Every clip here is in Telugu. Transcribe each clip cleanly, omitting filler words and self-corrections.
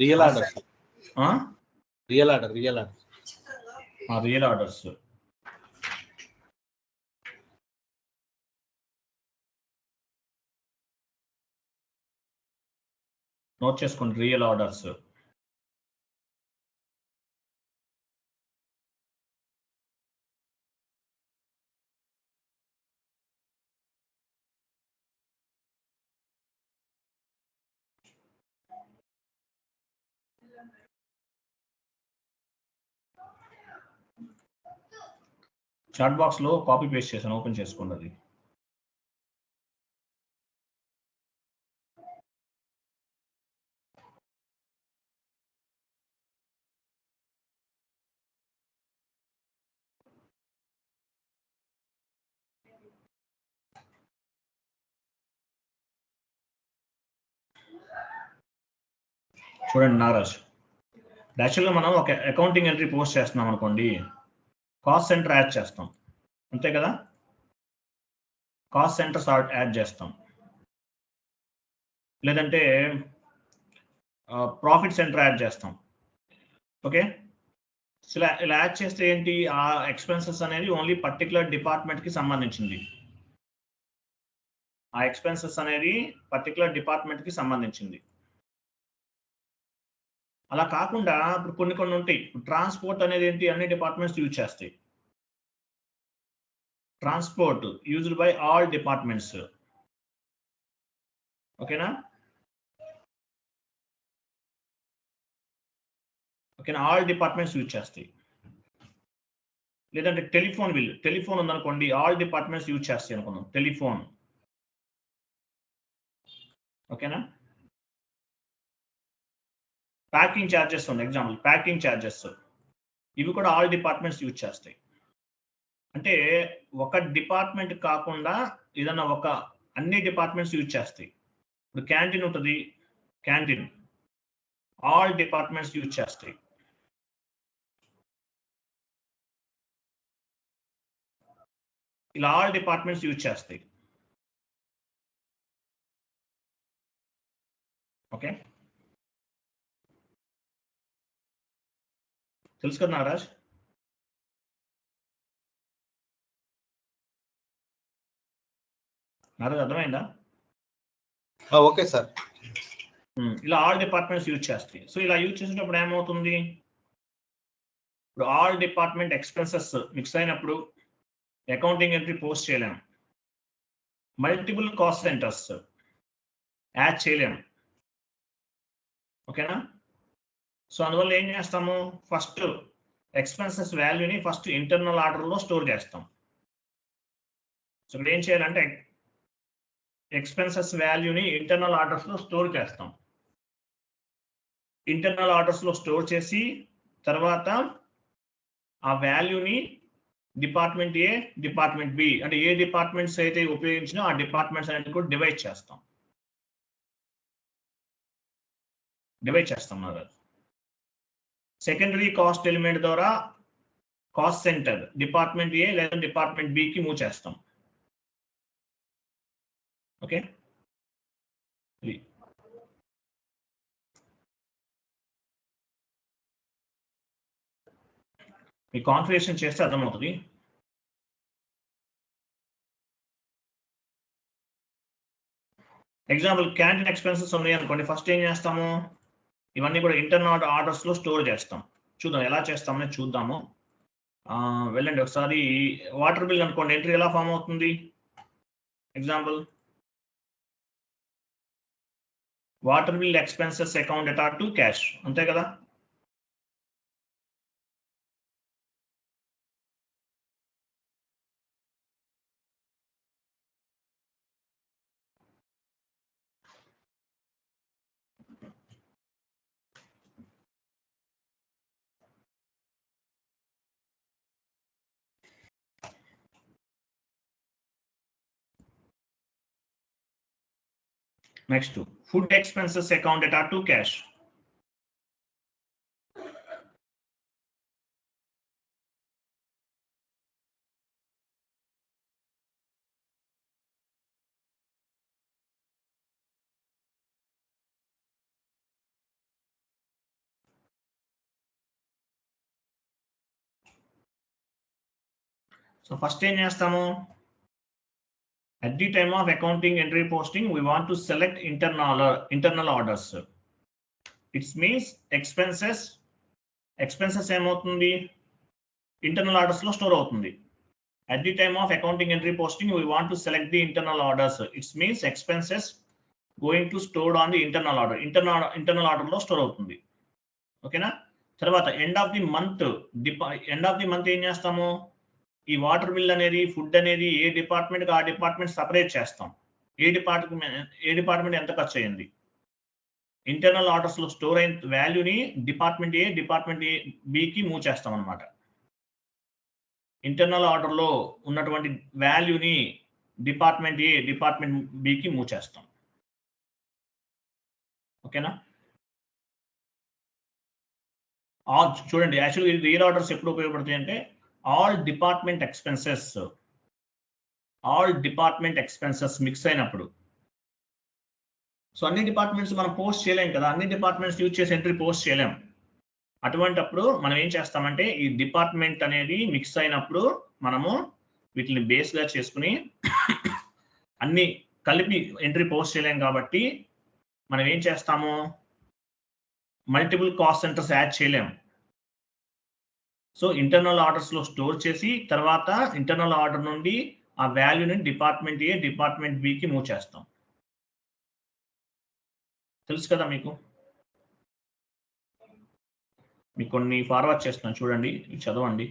Real orders real orders note చేసుకోండి. రియల్ ఆర్డర్స్ చాట్ బాక్స్ లో కాపీ పేస్ట్ చేశాను, ఓపెన్ చేసుకోండి. అది చూడండి నారాజ్. యాక్చువల్గా మనం ఒక అకౌంటింగ్ ఎంట్రీ పోస్ట్ చేస్తున్నాం అనుకోండి, కాస్ట్ సెంటర్ యాడ్ చేస్తాం, అంతే కదా. కాస్ట్ సెంటర్స్ యాడ్ చేస్తాం, లేదంటే ప్రాఫిట్ సెంటర్ యాడ్ చేస్తాం. ఓకే, ఇలా యాడ్ చేస్తే ఏంటి, ఆ ఎక్స్పెన్సెస్ అనేది ఓన్లీ పర్టికులర్ డిపార్ట్మెంట్కి సంబంధించింది. ఆ ఎక్స్పెన్సెస్ అనేది పర్టికులర్ డిపార్ట్మెంట్కి సంబంధించింది. అలా కాకుండా ఇప్పుడు కొన్ని ఉంటాయి. ట్రాన్స్పోర్ట్ అనేది ఏంటి, అన్ని డిపార్ట్మెంట్స్ యూజ్ చేస్తాయి. Transport used by all departments. ఓకేనా, ఆల్ డిపార్ట్మెంట్స్ యూజ్ చేస్తాయి. లేదంటే టెలిఫోన్ ఉందనుకోండి, ఆల్ డిపార్ట్మెంట్స్ యూజ్ చేస్తాయి అనుకుందాం, టెలిఫోన్. ఓకేనా, ప్యాకింగ్ ఛార్జెస్ ఉంది, ఎగ్జాంపుల్ ప్యాకింగ్ ఛార్జెస్, ఇవి కూడా ఆల్ డిపార్ట్మెంట్స్ యూజ్ చేస్తాయి. అంటే ఒక డిపార్ట్మెంట్ కాకుండా ఏదన్నా అన్ని డిపార్ట్మెంట్స్ యూజ్ చేస్తాయి. ఇప్పుడు క్యాంటీన్ ఉంటుంది, క్యాంటీన్ ఆల్ డిపార్ట్మెంట్స్ యూజ్ చేస్తాయి. ఇలా ఆల్ డిపార్ట్మెంట్స్ యూజ్ చేస్తాయి. ఓకే, తెలుసు కదా నారాజ్. అర్థమైందా? Okay sir. ఇలా ఆల్ డిపార్ట్మెంట్స్ యూజ్ చేస్తాయి. సో ఇలా యూజ్ చేసేటప్పుడు ఏమవుతుంది, ఇప్పుడు ఆల్ డిపార్ట్మెంట్ ఎక్స్పెన్సెస్ మిక్స్ అయినప్పుడు అకౌంటింగ్ ఎంట్రీ పోస్ట్ చేయలేము. మల్టిపుల్ కాస్ట్ సెంటర్స్ యాడ్ చేయలేము. ఓకేనా, సో అందువల్ల ఏం చేస్తాము, ఫస్ట్ ఎక్స్పెన్సెస్ వాల్యూని ఫస్ట్ ఇంటర్నల్ ఆర్డర్లో స్టోర్ చేస్తాం. సో ఇక్కడ ఏం చేయాలంటే ఎక్స్పెన్సెస్ వాల్యూని ఇంటర్నల్ ఆర్డర్స్లో స్టోర్ చేస్తాం. ఇంటర్నల్ ఆర్డర్స్లో స్టోర్ చేసి తర్వాత ఆ వాల్యూని డిపార్ట్మెంట్ ఏ, డిపార్ట్మెంట్ బి, అంటే ఏ డిపార్ట్మెంట్స్ అయితే ఉపయోగించినా ఆ డిపార్ట్మెంట్స్ అనేది కూడా డివైడ్ చేస్తాం. సెకండరీ కాస్ట్ ఎలిమెంట్ ద్వారా కాస్ట్ సెంటర్ డిపార్ట్మెంట్ ఏ లేదా డిపార్ట్మెంట్ బికి మూవ్ చేస్తాం. ఓకే, మీ కాన్ఫిగరేషన్ చేస్తే అర్థమవుతుంది. ఎగ్జాంపుల్ క్యాంటీన్ ఎక్స్పెన్సెస్ ఉన్నాయి అనుకోండి, ఫస్ట్ ఏం చేస్తాము, ఇవన్నీ కూడా ఇంటర్నల్ ఆర్డర్స్లో స్టోర్ చేస్తాం. చూద్దాం ఎలా చేస్తామని చూద్దాము. వెళ్ళండి ఒకసారి. వాటర్ బిల్ అనుకోండి, ఎంట్రీ ఎలా ఫామ్ అవుతుంది, example water bill expenses account attach to cash, అంతే కదా. Next food expenses account attach to cash. So first ఏం చేస్తాము, at the time of accounting entry posting we want to select internal orders. It means expenses ఏమవుతుంది, internal orders లో స్టోర్ అవుతుంది. At the time of accounting entry posting we want to select the internal orders. It means expenses going to stored on the internal order. Internal order లో స్టోర్ అవుతుంది. ఓకేనా. తర్వాత ఎండ్ ఆఫ్ ది మంత్ ఏం చేస్తాము, ఈ వాటర్ బిల్ అనేది, ఫుడ్ అనేది ఏ డిపార్ట్మెంట్కి ఆ డిపార్ట్మెంట్ సపరేట్ చేస్తాం. ఏ డిపార్ట్మెంట్ ఎంత ఖర్చు అయ్యింది, ఇంటర్నల్ ఆర్డర్స్ లో స్టోర్ అయిన వాల్యూని డిపార్ట్మెంట్ బికి మూవ్ చేస్తాం అనమాట. ఇంటర్నల్ ఆర్డర్ లో ఉన్నటువంటి వాల్యూని డిపార్ట్మెంట్ బికి మూవ్ చేస్తాం. ఓకేనా. చూడండి, యాక్చువల్గా రియల్ ఆర్డర్స్ ఎప్పుడు ఉపయోగపడతాయి అంటే ఆల్ డిపార్ట్మెంట్ ఎక్స్పెన్సెస్ మిక్స్ అయినప్పుడు. సో అన్ని డిపార్ట్మెంట్స్ మనం పోస్ట్ చేయలేం కదా, అన్ని డిపార్ట్మెంట్స్ యూజ్ చేసి ఎంట్రీ పోస్ట్ చేయలేం. అటువంటప్పుడు మనం ఏం చేస్తామంటే ఈ డిపార్ట్మెంట్ అనేది మిక్స్ అయినప్పుడు మనము వీటిని బేస్గా చేసుకుని అన్ని కలిపి ఎంట్రీ పోస్ట్ చేయలేం కాబట్టి మనం ఏం చేస్తాము, మల్టిపుల్ కాస్ట్ సెంటర్స్ యాడ్ చేయలేం. సో ఇంటర్నల్ ఆర్డర్స్ లో స్టోర్ చేసి తర్వాత ఇంటర్నల్ ఆర్డర్ నుండి ఆ వాల్యూని డిపార్ట్మెంట్ ఏ డిపార్ట్మెంట్ బికి మూవ్ చేస్తాం. తెలుసు కదా మీకు కొన్ని ఫార్వర్డ్ చేస్తున్నాను చూడండి, చదవండి.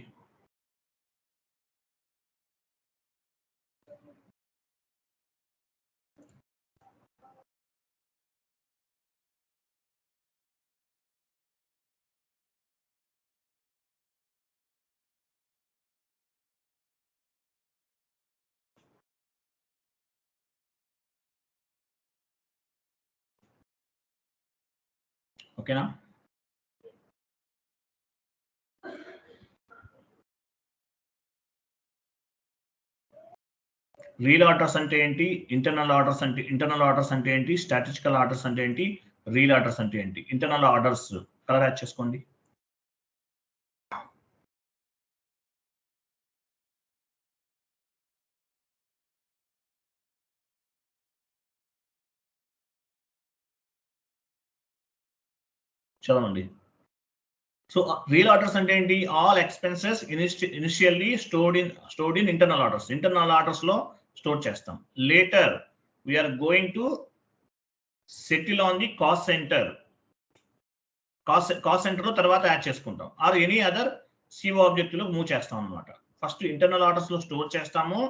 ఓకేనా. రియల్ ఆర్డర్స్ అంటే ఏంటి, ఇంటర్నల్ ఆర్డర్స్ అంటే ఏంటి, స్టాటిస్టికల్ ఆర్డర్స్ అంటే ఏంటి, రియల్ ఆర్డర్స్ అంటే ఏంటి. ఇంటర్నల్ ఆర్డర్స్ కలర్ యాడ్ చేసుకోండి. చదవండి. సో రియల్ ఆర్డర్స్ అంటే ఏంటి, all expenses initially stored in internal orders లో స్టోర్ చేస్తాం. Later we are going to settle on the cost centre లో తర్వాత యాడ్ చేసుకుంటాం. Or any other CO object లో మూవ్ చేస్తాం అనమాట. ఫస్ట్ ఇంటర్నల్ ఆర్డర్స్ లో స్టోర్ చేస్తాము,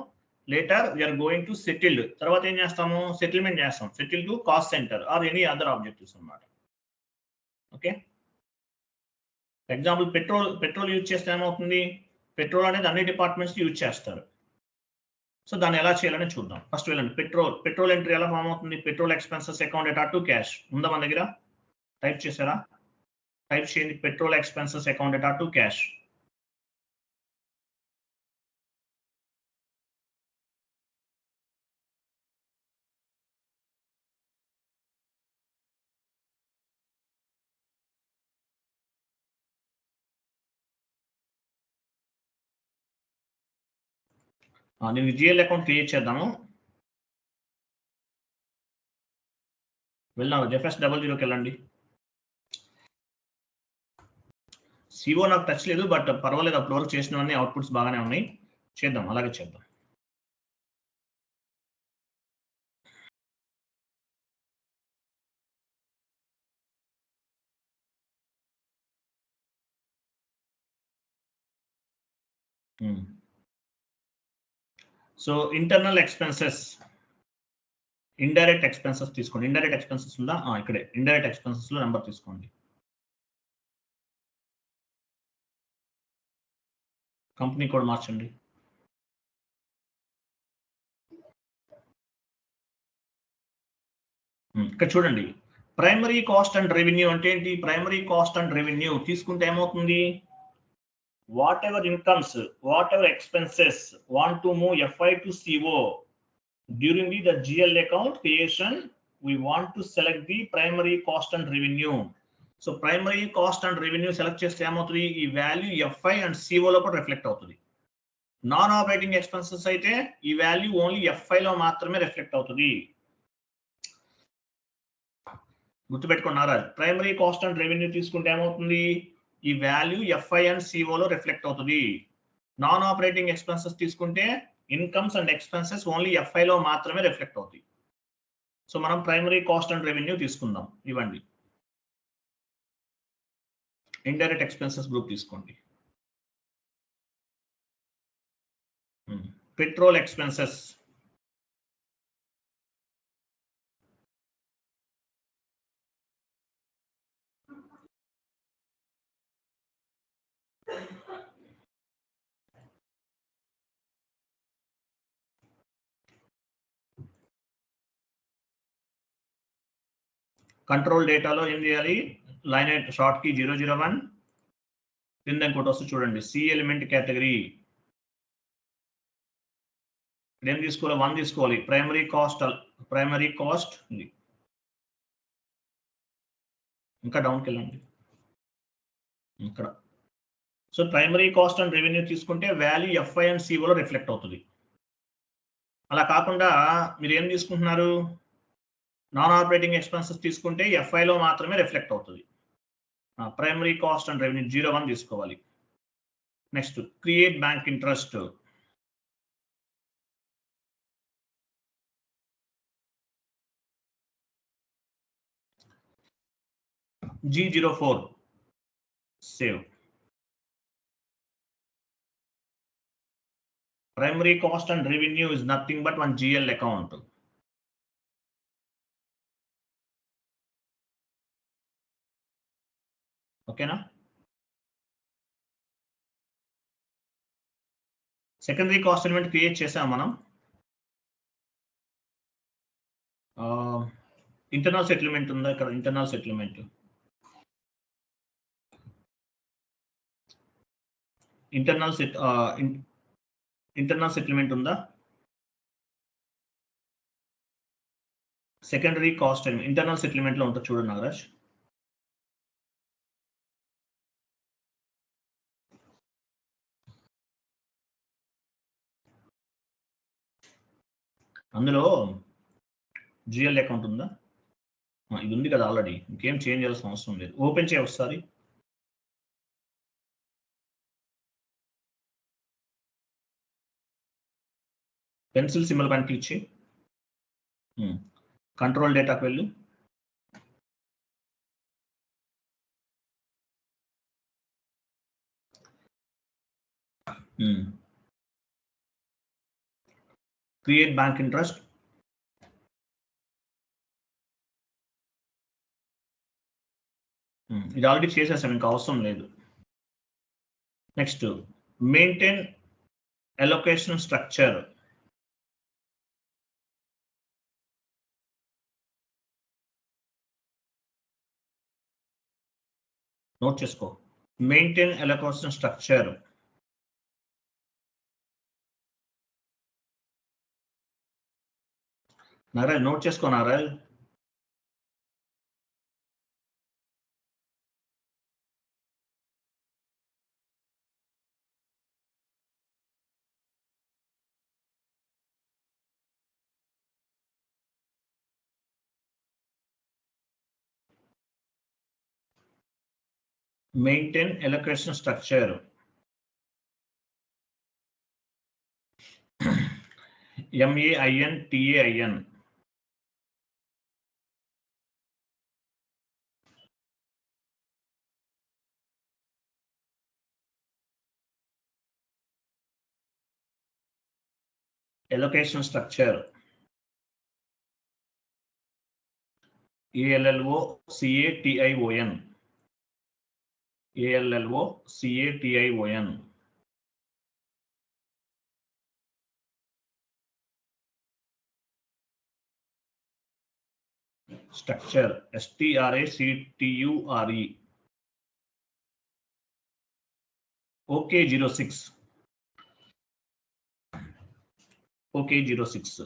later we are going to settled, తర్వాత ఏం చేస్తాము, సెటిల్మెంట్ చేస్తాం, settle to cost centre or any other objectives అనమాట. ఓకే. ఎగ్జాంపుల్ పెట్రోల్ యూజ్ చేస్తే ఏమవుతుంది, పెట్రోల్ అనేది అన్ని డిపార్ట్మెంట్స్ యూజ్ చేస్తారు. సో దాన్ని ఎలా చేయాలని చూద్దాం. ఫస్ట్ వెళ్ళండి, పెట్రోల్ ఎంట్రీ ఎలా ఫామ్ అవుతుంది, petrol expenses account at to cash ఉందా మన దగ్గర, టైప్ చేశారా, టైప్ చేయండి petrol expenses account at to cash. నేను జిఎల్ అకౌంట్ క్రియేట్ చేద్దాము. వెళ్ళాము FS00కి వెళ్ళండి. సిఓ నాకు టచ్ లేదు, బట్ పర్వాలేదు, అప్పటి వరకు చేసినవన్నీ అవుట్పుట్స్ బాగానే ఉన్నాయి. చేద్దాం, అలాగే చేద్దాం. So internal expenses, indirect expenses తీసుకోండి. ఇండైరెక్ట్ ఎక్స్పెన్సెస్ ఉందా, ఇక్కడే ఇండైరెక్ట్ ఎక్స్పెన్సెస్ లో నెంబర్ తీసుకోండి. కంపెనీ కోడ్ మార్చండి. ఇక్కడ చూడండి, ప్రైమరీ కాస్ట్ అండ్ రెవెన్యూ అంటే ఏంటి, ప్రైమరీ కాస్ట్ అండ్ రెవెన్యూ తీసుకుంటే ఏమవుతుంది, whatever incomes, whatever expenses want to move FI to CO during the GL account creation, we want to select the primary cost and revenue. So primary cost and revenue select చేస్తే ఏమవుతుంది, ఈ వాల్యూ FI అండ్ CO లో కూడా రిఫ్లెక్ట్ అవుతుంది. నాన్ ఆపరేటింగ్ ఎక్స్పెన్సెస్ అయితే ఈ వాల్యూ ఓన్లీ ఎఫ్ఐ లో మాత్రమే రిఫ్లెక్ట్ అవుతుంది. గుర్తుపెట్టుకున్నారా? ప్రైమరీ కాస్ట్ అండ్ రెవెన్యూ తీసుకుంటే ఏమవుతుంది, ఈ వాల్యూ ఎఫ్ఐ అండ్ సిఓలో రిఫ్లెక్ట్ అవుతుంది. నాన్ ఆపరేటింగ్ ఎక్స్పెన్సెస్ తీసుకుంటే incomes and expenses only FI లో మాత్రమే రిఫ్లెక్ట్ అవుతాయి. సో మనం ప్రైమరీ కాస్ట్ అండ్ రెవెన్యూ తీసుకుందాం. ఇవ్వండి, ఇండైరెక్ట్ ఎక్స్పెన్సెస్ గ్రూప్ తీసుకోండి. పెట్రోల్ ఎక్స్పెన్సెస్ కంట్రోల్ డేటాలో ఏం చేయాలి, లైన్ షార్ట్ కి 001 కింద ఇంకోటి వస్తుంది చూడండి, సి ఎలిమెంట్ కేటగిరీ ఏం తీసుకోవాలి, 1 తీసుకోవాలి. ప్రైమరీ కాస్ట్ ఉంది, ఇంకా డౌన్కి వెళ్ళండి ఇక్కడ. So primary cost and revenue తీసుకుంటే వాల్యూ ఎఫ్ఐ అండ్ సిఓలో రిఫ్లెక్ట్ అవుతుంది. అలా కాకుండా మీరు ఏం తీసుకుంటున్నారు, నాన్ ఆపరేటింగ్ ఎక్స్పెన్సెస్ తీసుకుంటే ఎఫ్ఐలో మాత్రమే రిఫ్లెక్ట్ అవుతుంది. ప్రైమరీ కాస్ట్ అండ్ రెవెన్యూ 01 తీసుకోవాలి. Next create bank interest G04 save. Primary cost and revenue is nothing but one GL account. ఓకేనా? సెకండరీ కాస్ట్ ఎలిమెంట్ క్రియేట్ చేసాం మనం. ఇంటర్నల్ సెటిల్మెంట్ ఉందా ఇక్కడ? ఇంటర్నల్ సెటిల్మెంట్ ఉందా? సెకండరీ కాస్ట్ ఇంటర్నల్ సెటిల్మెంట్ లో ఉంటుంది చూడండి నాగరాజ్. అందులో జిఎల్ అకౌంట్ ఉందా? ఇది ఉంది కదా ఆల్రెడీ, ఇంకేం చేంజ్ చేయాల్సిన అవసరం లేదు. ఓపెన్ చేయ ఒకసారి. పెన్సిల్ సింబల్ పైన క్లిక్ చేయి. కంట్రోల్ డేటాకు వెళ్ళు. Create bank interest. ఇది ఆల్రెడీ చేసేసాం, ఇంకా అవసరం లేదు. Next maintain allocation structure. Note చేసుకో, maintain allocation structure. Narayana note చేసుకో Narayana. Maintain allocation structure. MAINTAIN. Allocation structure. ALLOCATION. ALLOCATION. Structure. STRACTURE. OK06. OK06.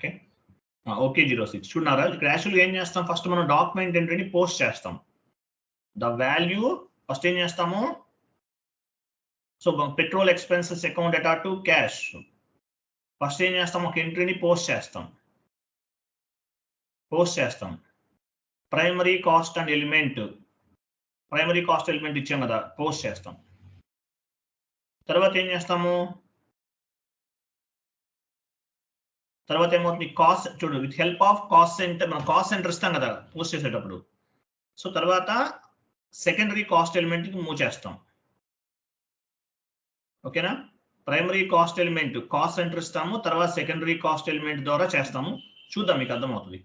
Okay. Okay 06 చూడన్నారా ఇక్కడ యాక్చువల్గా ఏం చేస్తాం ఫస్ట్ మనం డాక్యుమెంట్ ఎంట్రీని పోస్ట్ చేస్తాం. ద వాల్యూ ఫస్ట్ ఏం చేస్తాము సో పెట్రోల్ ఎక్స్పెన్సెస్ అకౌంట్ అటా టు క్యాష్ ఫస్ట్ ఏం చేస్తాం ఒక ఎంట్రీని పోస్ట్ చేస్తాం ప్రైమరీ కాస్ట్ అండ్ ఎలిమెంట్ ఇచ్చాం కదా పోస్ట్ చేస్తాం. తర్వాత ఏం చేస్తాము తర్వాత ఏమవుతుంది కాస్ట్ చూడు with help of cost centre మనం కాస్ట్ సెంటర్ ఇస్తాం కదా పోస్ట్ చేసేటప్పుడు. సో తర్వాత సెకండరీ కాస్ట్ ఎలిమెంట్ కి మూవ్ చేస్తాం. ఓకేనా primary cost element cost centre ఇస్తాము తర్వాత సెకండరీ కాస్ట్ ఎలిమెంట్ ద్వారా చేస్తాము. చూద్దాం మీకు అర్థమవుతుంది.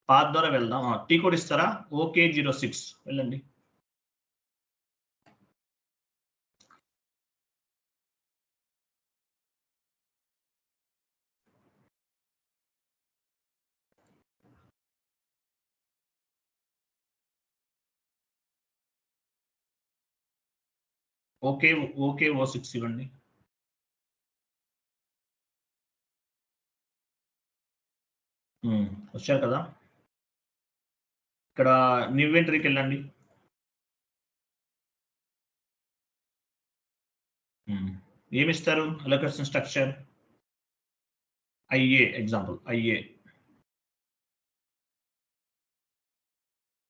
పాత్ ద్వారా వెళ్దాం. టీ కోడ్ ఇస్తారా ఓకే 06 వెళ్ళండి. ఓకే 06 ఇవ్వండి. వచ్చారు కదా ఇక్కడ న్యూ ఎంట్రీకి వెళ్ళండి. ఏమిస్తారు allocation structure IA example IA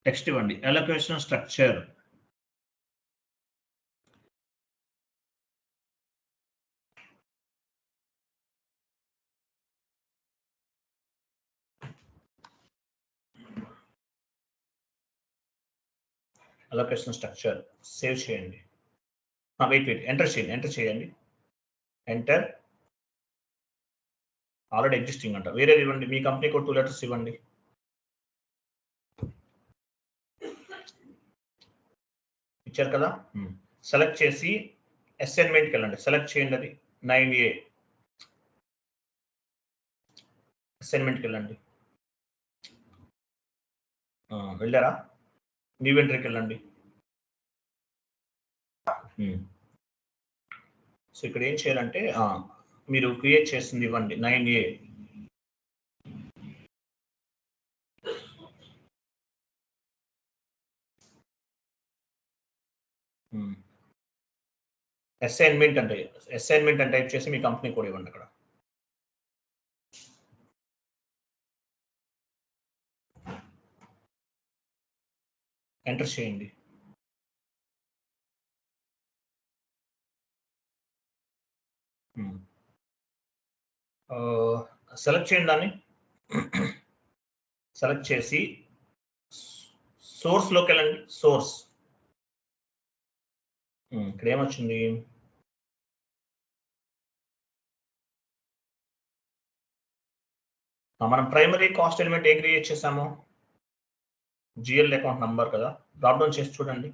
text ఇవ్వండి అలొకేషన్ స్ట్రక్చర్ సేవ్ చేయండి. వెయిట్ ఎంటర్ చేయండి ఎంటర్ ఆల్రెడీ ఎగ్జిస్టింగ్ అంట వేరేది ఇవ్వండి మీ కంపెనీ కోడ్ 2 లెటర్స్ ఇవ్వండి. ఇచ్చారు కదా సెలెక్ట్ చేసి అసైన్మెంట్కి వెళ్ళండి. సెలెక్ట్ చేయండి అది 9A అసైన్మెంట్కి వెళ్ళండి. వెళ్ళారా న్యూ ఎంట్రీకి వెళ్ళండి. సో ఇక్కడ ఏం చేయాలంటే మీరు క్రియేట్ చేసింది ఇవ్వండి 9A అసైన్మెంట్ అని టైప్ చేసి మీ కంపెనీ కోడ్ ఇవ్వండి. అక్కడ ఎంటర్ చేయండి. సెలెక్ట్ చేయండి దాన్ని సెలెక్ట్ చేసి సోర్స్లోకి వెళ్ళండి. సోర్స్ ఇక్కడ ఏమొచ్చింది మనం ప్రైమరీ కాస్ట్ ఎలిమెంట్ ఏ క్రియేట్ చేసాము జిఎల్ అకౌంట్ నంబర్ కదా డ్రాప్ డౌన్ చేసి చూడండి.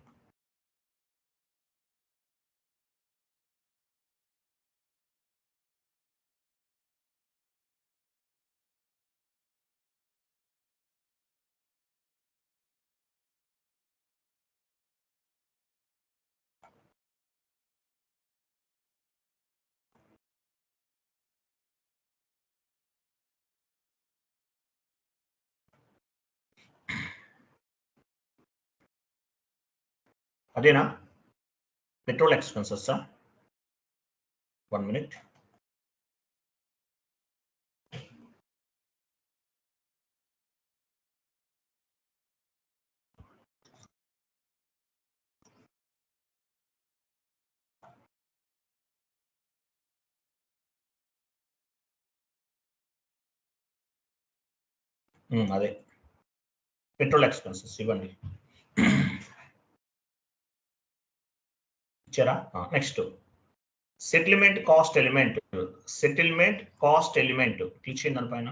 అదేనా పెట్రోల్ ఎక్స్పెన్సెస్ 1 minute. అదే పెట్రోల్ ఎక్స్పెన్సెస్ ఇవ్వండి. ఇచ్చారా next settlement cost element click చేయండి దానిపైన.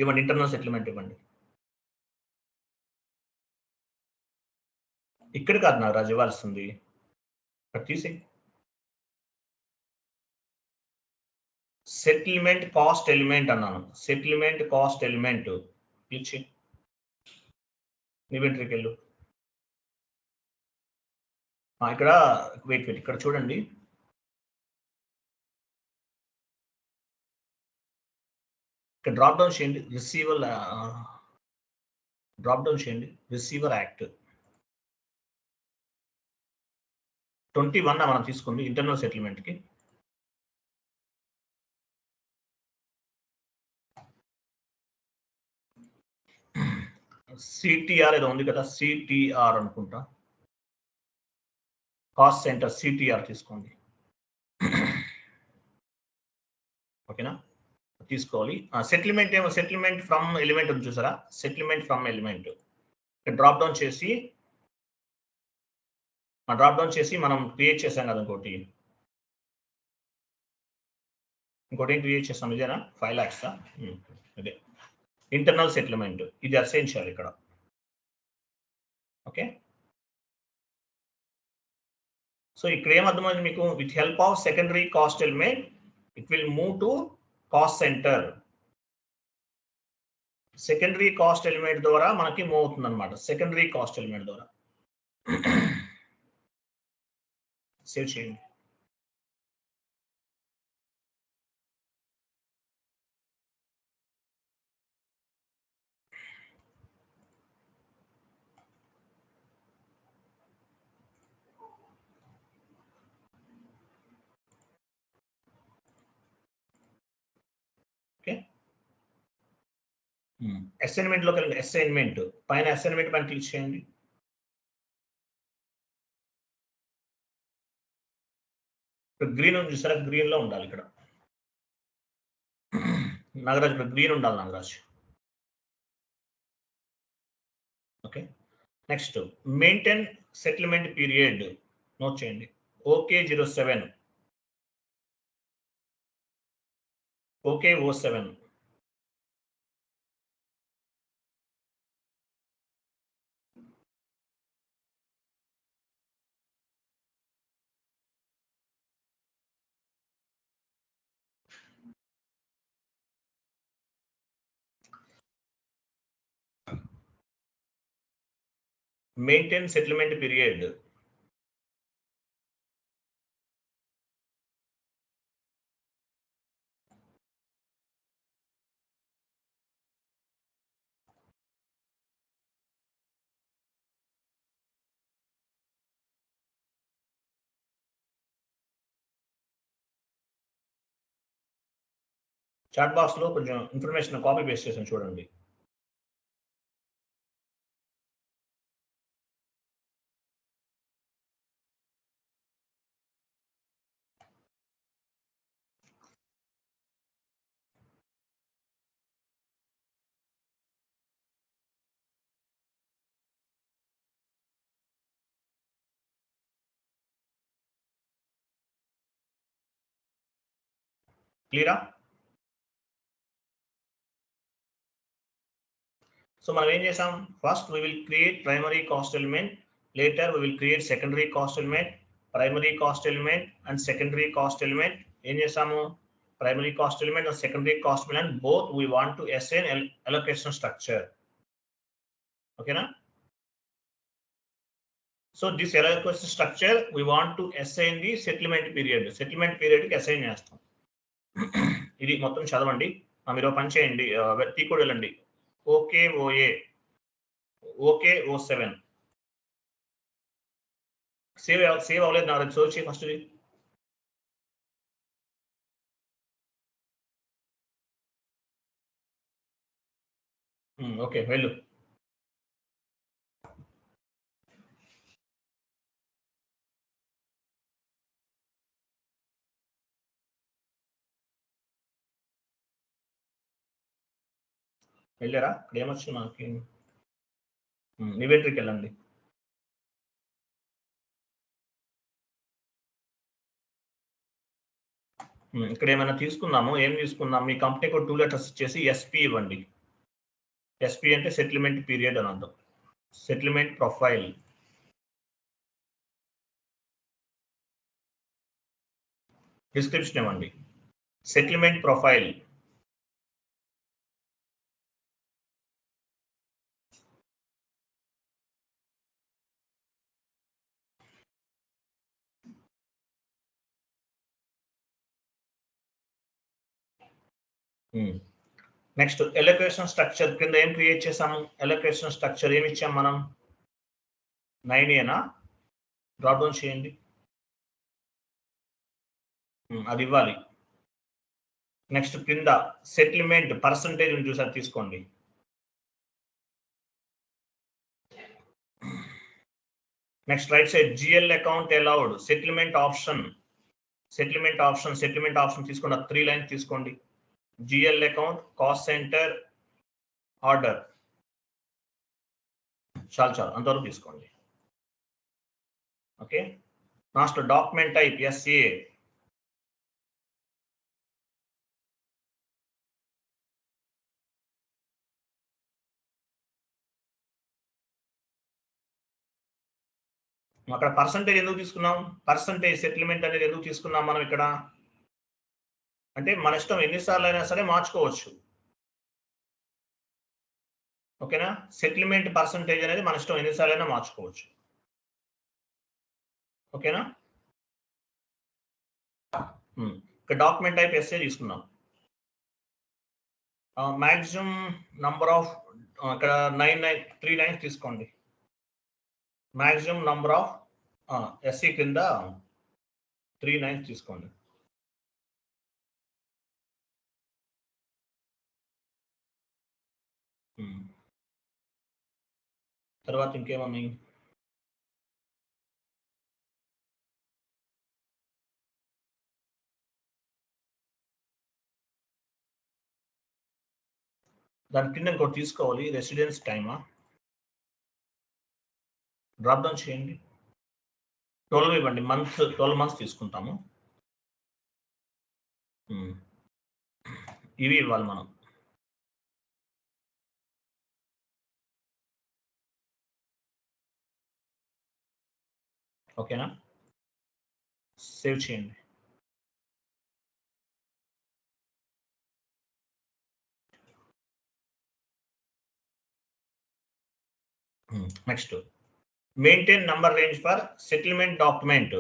ఇవ్వండి ఇంటర్నల్ సెటిల్మెంట్ ఇవ్వండి. ఇక్కడ కాదు నాగరాజు ఇవ్వాల్సింది అక్కడ తీసి సెటిల్మెంట్ కాస్ట్ ఎలిమెంట్ అన్నాను. సెటిల్మెంట్ కాస్ట్ ఎలిమెంట్ ఇచ్చి ఇన్వెంటరీకి వెళ్ళు. ఇక్కడ వెయిట్ ఇక్కడ చూడండి. ఇక్కడ డ్రాప్ డౌన్ చేయండి. రిసీవర్ యాక్ట్ 21 మనం తీసుకుంది ఇంటర్నల్ సెటిల్మెంట్ కి. సిటిఆర్ ఏదో ఉంది కదా, సిటిఆర్ అనుకుంటా, కాస్ట్ సెంటర్ సిటిఆర్ తీసుకోండి. ఓకేనా, తీసుకోవాలి. సెటిల్మెంట్ ఏమో సెటిల్మెంట్ ఫ్రమ్ ఎలిమెంట్ ఉంది చూసారా, settlement from element drop down చేసి మనం క్రియేట్ చేసాం కదా. ఇంకోటి ఏం క్రియేట్ చేస్తాం, ఇదేనా 5 lakhs. అదే ఇంటర్నల్ సెటిల్మెంట్, ఇది అసైన్ చేయాలి ఇక్కడ. ఓకే, సో ఇక్కడ ఏమర్థమైంది మీకు, with help of secondary cost element it will move to cost centre. Secondary cost element ద్వారా మనకి మూవ్ అవుతుంది అనమాట. సెకండరీ కాస్ట్ ఎలిమెంట్ ద్వారా సేవ్ చేయండి. అసైన్మెంట్ లోకి వెళ్ళండి. అసైన్మెంట్ పైన అసైన్మెంట్ పైన క్లిక్ చేయండి. గ్రీన్ ఉంది చూసారా, గ్రీన్ లో ఉండాలి ఇక్కడ. నాగరాజ్ ఇక్కడ గ్రీన్ ఉండాలి Nagaraj. Okay, next maintain settlement period note చేయండి. OK07 OK07 maintain settlement period. Chat box లో కొంచెం ఇన్ఫర్మేషన్ కాపీ పేస్ట్ చేసాను చూడండి. క్లియరా? సో మనం ఏం చేసాం, first we will create primary cost element, later we will create secondary cost element, primary cost element and secondary cost element. ఏం చేసాము, primary cost element and secondary cost element both we want to assign allocation structure. ఓకేనా, so this allocation structure we want to assign the settlement period కి అసైన్ చేస్తాం. ఇది మొత్తం చదవండి. మీరు పని చేయండి, టీ కూడా వెళ్ళండి. OK07 సేవ్ అవ్వలేదు నాకు, సర్చ్ చేయి ఫస్ట్. ఓకే, వెళ్ళు. వెళ్ళారా? ఇక్కడ ఏమొచ్చు మనకి, ఇన్వెంటరీకి వెళ్ళండి. ఇక్కడ ఏమైనా తీసుకుందాము, ఏం తీసుకుందాం, మీ కంపెనీకి 2 letters ఇచ్చేసి SP ఇవ్వండి. SP అంటే సెటిల్మెంట్ పీరియడ్ అని అర్థం. సెటిల్మెంట్ ప్రొఫైల్, డిస్క్రిప్షన్ ఇవ్వండి. Settlement profile. Next allocation structure కింద ఏం క్రియేట్ చేసాము? ఎలొకేషన్ స్ట్రక్చర్ ఏమి ఇచ్చాం మనం? 9ఏనా? డ్రాప్ డౌన్ చేయండి. అది ఇవ్వాలి. నెక్స్ట్ కింద సెటిల్మెంట్ పర్సంటేజ్ చూసారు, తీసుకోండి. Next right side GL account allowed settlement option తీసుకోండి. 3 లైన్స్ తీసుకోండి. GL account, cost center, order, చాలు అంతవరకు తీసుకోండి. Okay. Last document type SA. అక్కడ పర్సంటేజ్ ఎందుకు తీసుకున్నాం? పర్సంటేజ్ సెటిల్మెంట్ అనేది ఎందుకు తీసుకున్నాం మనం ఇక్కడ అంటే మన ఇష్టం, ఎన్నిసార్లు అయినా సరే మార్చుకోవచ్చు. ఓకేనా? సెటిల్మెంట్ పర్సంటేజ్ అనేది మన ఇష్టం, ఎన్నిసార్లు అయినా మార్చుకోవచ్చు. ఓకేనా? ఇక్కడ డాక్యుమెంట్ టైప్ ఎస్ఏ తీసుకున్నాం. మాక్సిమం నంబర్ ఆఫ్ ఇక్కడ 3 లైన్స్ తీసుకోండి. మాక్సిమం నంబర్ ఆఫ్ ఎస్సీ కింద 3 లైన్స్ తీసుకోండి. తర్వాత ఇంకేమన్నాయి? దాని కింద ఇంకోటి తీసుకోవాలి. రెసిడెన్స్ టైమా? డ్రాప్ డౌన్ చేయండి. 12 ఇవ్వండి. 12 మంత్స్ తీసుకుంటాము. ఇవి ఇవ్వాలి మనం. ఓకేనా? సేవ్ చేయండి. Next maintain number range for settlement document.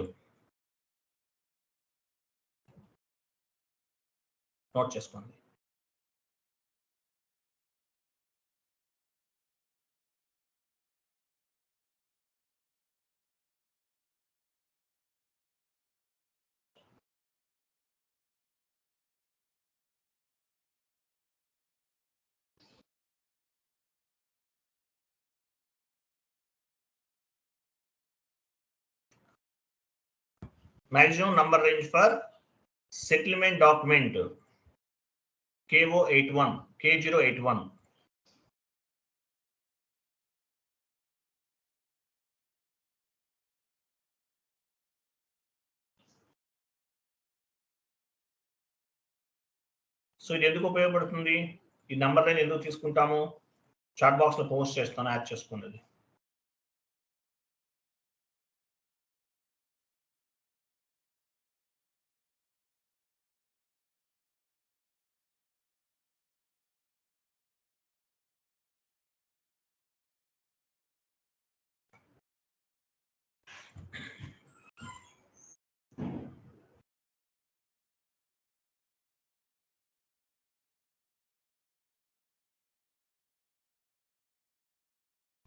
Note చేసుకోండి. Maximum number range for settlement document K081. So ఇది ఎందుకు ఉపయోగపడుతుంది? ఈ నంబర్ లైన్ ఎందుకు తీసుకుంటాము? చాట్ బాక్స్ లో పోస్ట్ చేస్తాను, యాడ్ చేసుకోండి.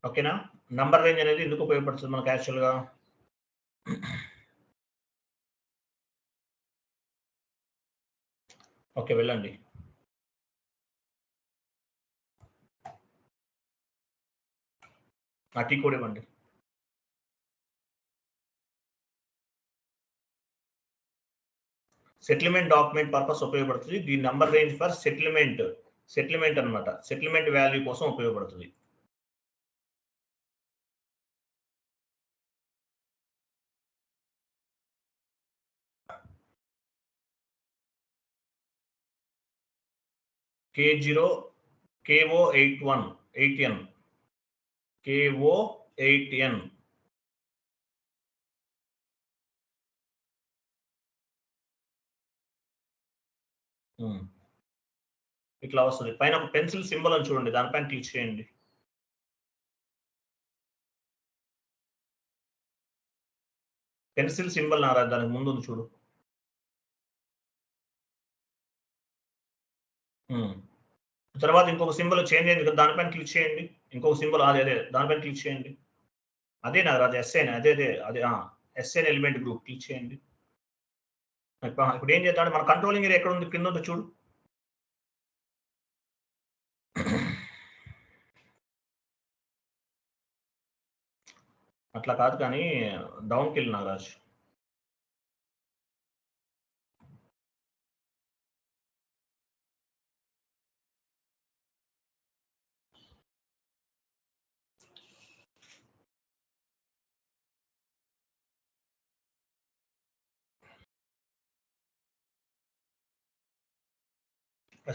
ఓకేనా? నంబర్ రేంజ్ అనేది ఎందుకు ఉపయోగపడుతుంది మనకు యాక్చువల్గా? ఓకే, వెళ్ళండి. టీ కోడ్ ఇవ్వండి. సెటిల్మెంట్ డాక్యుమెంట్ పర్పస్ ఉపయోగపడుతుంది. The number range for settlement అన్నమాట. సెటిల్మెంట్ వాల్యూ కోసం ఉపయోగపడుతుంది. KO8N. ఇట్లా వస్తుంది. పైన ఒక పెన్సిల్ సింబల్ అని చూడండి, దానిపైన క్లిక్ చేయండి. పెన్సిల్ సింబల్ నారాజ్ దానికి ముందు ఉంది చూడు. తర్వాత ఇంకొక సింబల్ చేంజ్ అయింది కదా, దానిపైన క్లిక్ చేయండి. ఇంకొక సింబల్ అదే దానిపైన క్లిక్ చేయండి. అదే నాగరాజ్ ఎస్ఐన్ అదే ఎస్ఐన్ ఎలిమెంట్ గ్రూప్ క్లిక్ చేయండి. ఇప్పుడు ఏం చేద్దాం, మన కంట్రోలింగ్ ఏరియా ఎక్కడ ఉంది, కింద ఉందో చూడు. అట్లా కాదు కానీ డౌన్కి వెళ్ళి నాగరాజ్.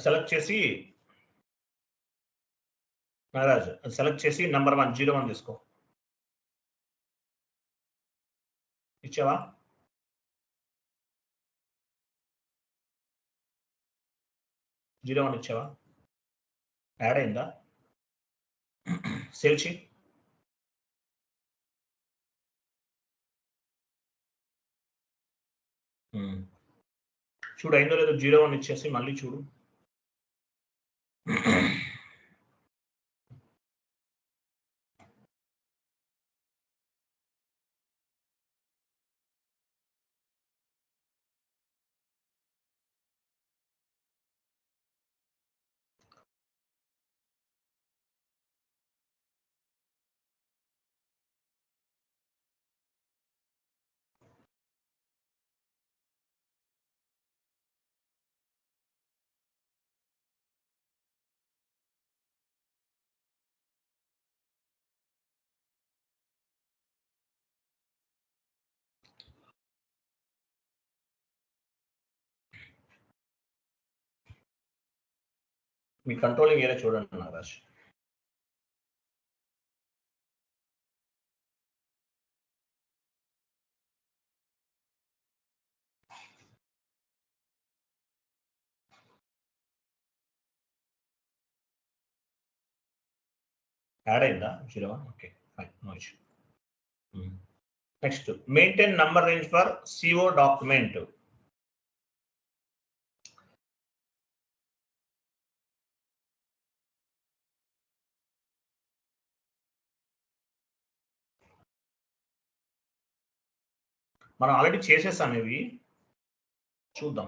సెలెక్ట్ చేసి నాగరాజ్ సెలెక్ట్ చేసి నెంబర్ 1 01 తీసుకో. ఇచ్చావా? జీరో 1 ఇచ్చావా? యాడ్ అయిందా? సేవ్ చేయి. చూడు అయిందో లేదో, 01 ఇచ్చేసి మళ్ళీ చూడు. మీ కంట్రోలింగ్ ఏరియా చూడండి నాగరాజ్. యాడ్ అయిందా 01? Okay fine, no issue. Next maintain number range for CO document. మనం ఆల్రెడీ చేసేసాం ఇవి, చూద్దాం.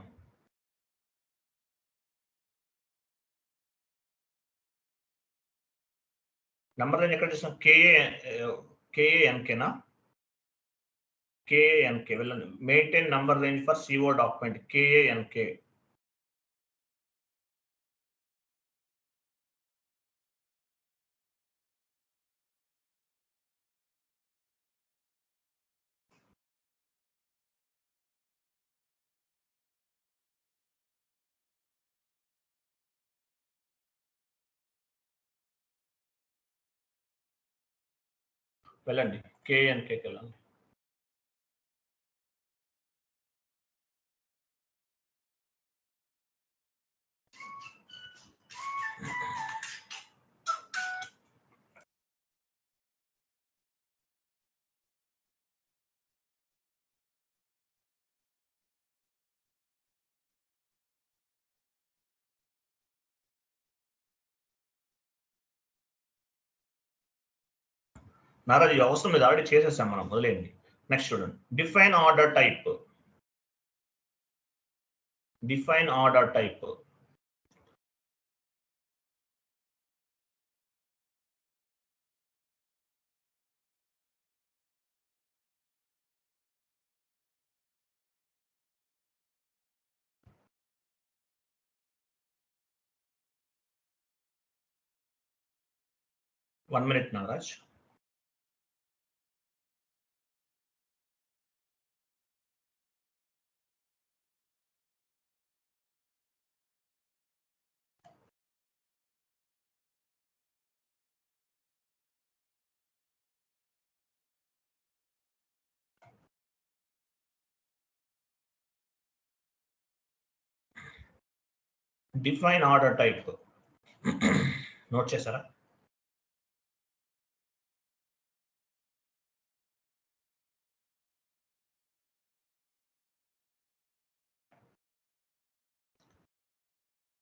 నంబర్ రేంజ్ ఎక్కడ చేసాం? కేఏఎన్కేనా? కేఏఎన్కే వెళ్ళండి. Maintain number range for CO document KANK. వెళ్ళండి, కేఎన్కేకి వెళ్ళండి. నారాజ్ ఇది అవసరం లేదు, ఆల్రెడీ చేసేసాం మనం, వదిలేయండి. నెక్స్ట్ చూడండి, define order type. Define order type. One minute Nagaraj. Define order type note చేశారా?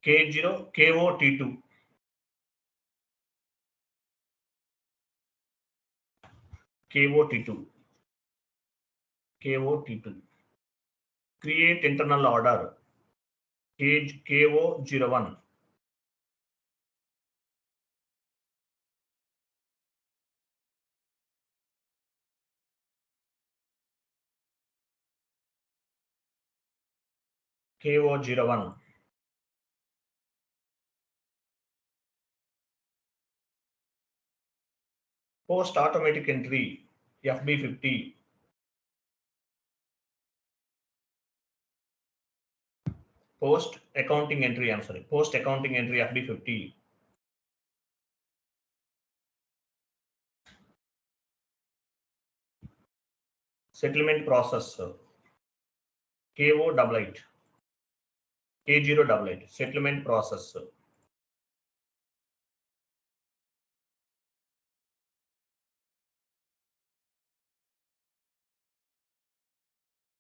K0 KOT2 KOT2 create internal order KO01 KO01 post automatic entry FB50 post accounting entry FB50 settlement process KO88 K088 settlement process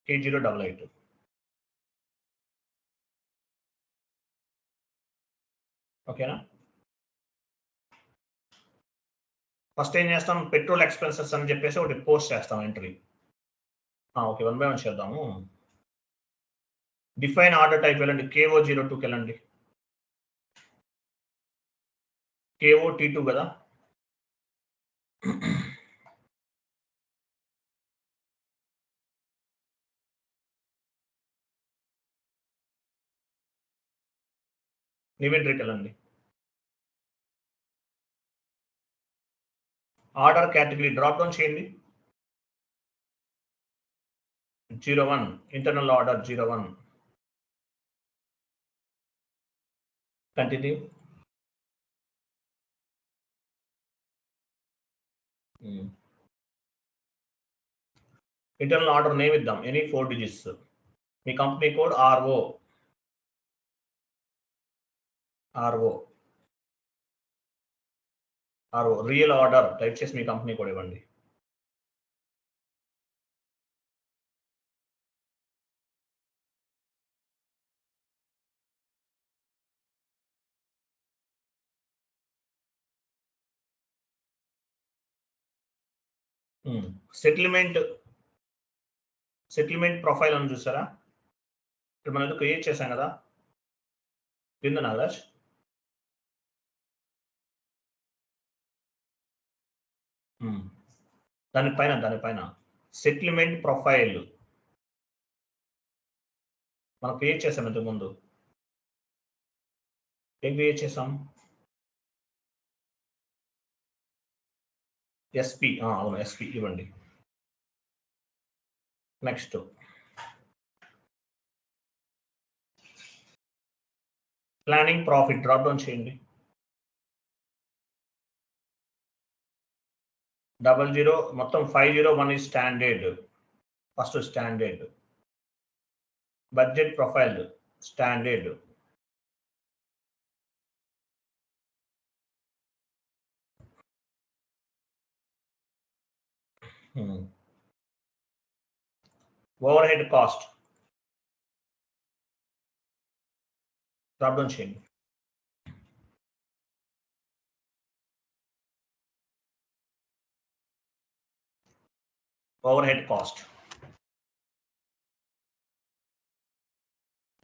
K088 ఓకేనా? ఫస్ట్ ఏం చేస్తాం, పెట్రోల్ ఎక్స్పెన్సెస్ అని చెప్పేసి ఒకటి పోస్ట్ చేస్తాం ఎంట్రీ. ఓకే, 1 by 1 చేద్దాము. డిఫైన్ ఆర్డర్ టైప్ వెళ్ళండి, KO02కి వెళ్ళండి. KOT2 కదా, ఇన్వెంటరీకి వెళ్ళండి. ఆర్డర్ కేటగిరీ డ్రాప్ డౌన్ చేయండి. 01 internal order 01 continue. Internal order name ఇద్దాం, ఎనీ 4 digits. మీ company code RO real order type చేసి మీ కంపెనీ కోడ్ ఇవ్వండి. సెటిల్మెంట్ ప్రొఫైల్ అని చూసారా, ఇక్కడ మనం క్రియేట్ చేశాం కదా కింద నాగరాజ్. దానిపైన సెటిల్మెంట్ ప్రొఫైల్ మనం క్రియేట్ చేసాం. ఇంతకుముందు ఏం క్రియేట్ చేసాం, ఎస్పీ. అవును, ఎస్పీ ఇవ్వండి. Next planning profit drop down చేయండి. 00 మొత్తం 501 is standard. First standard. Budget profile standard. Over head cost drop down చేయండి. ఓవర్ హెడ్ కాస్ట్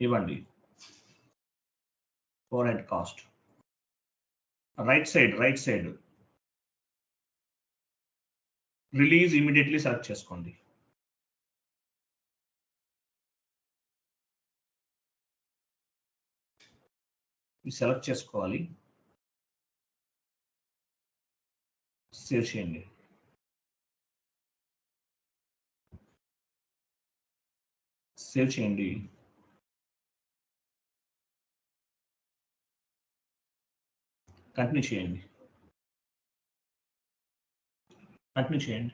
ఇవ్వండి. Over head cost right side release immediately select చేసుకోండి. సెలెక్ట్ చేసుకోవాలి, సేవ్ చేయండి. సేవ్ చేయండి. కంటిన్యూ చేయండి. కంటిన్యూ చేయండి.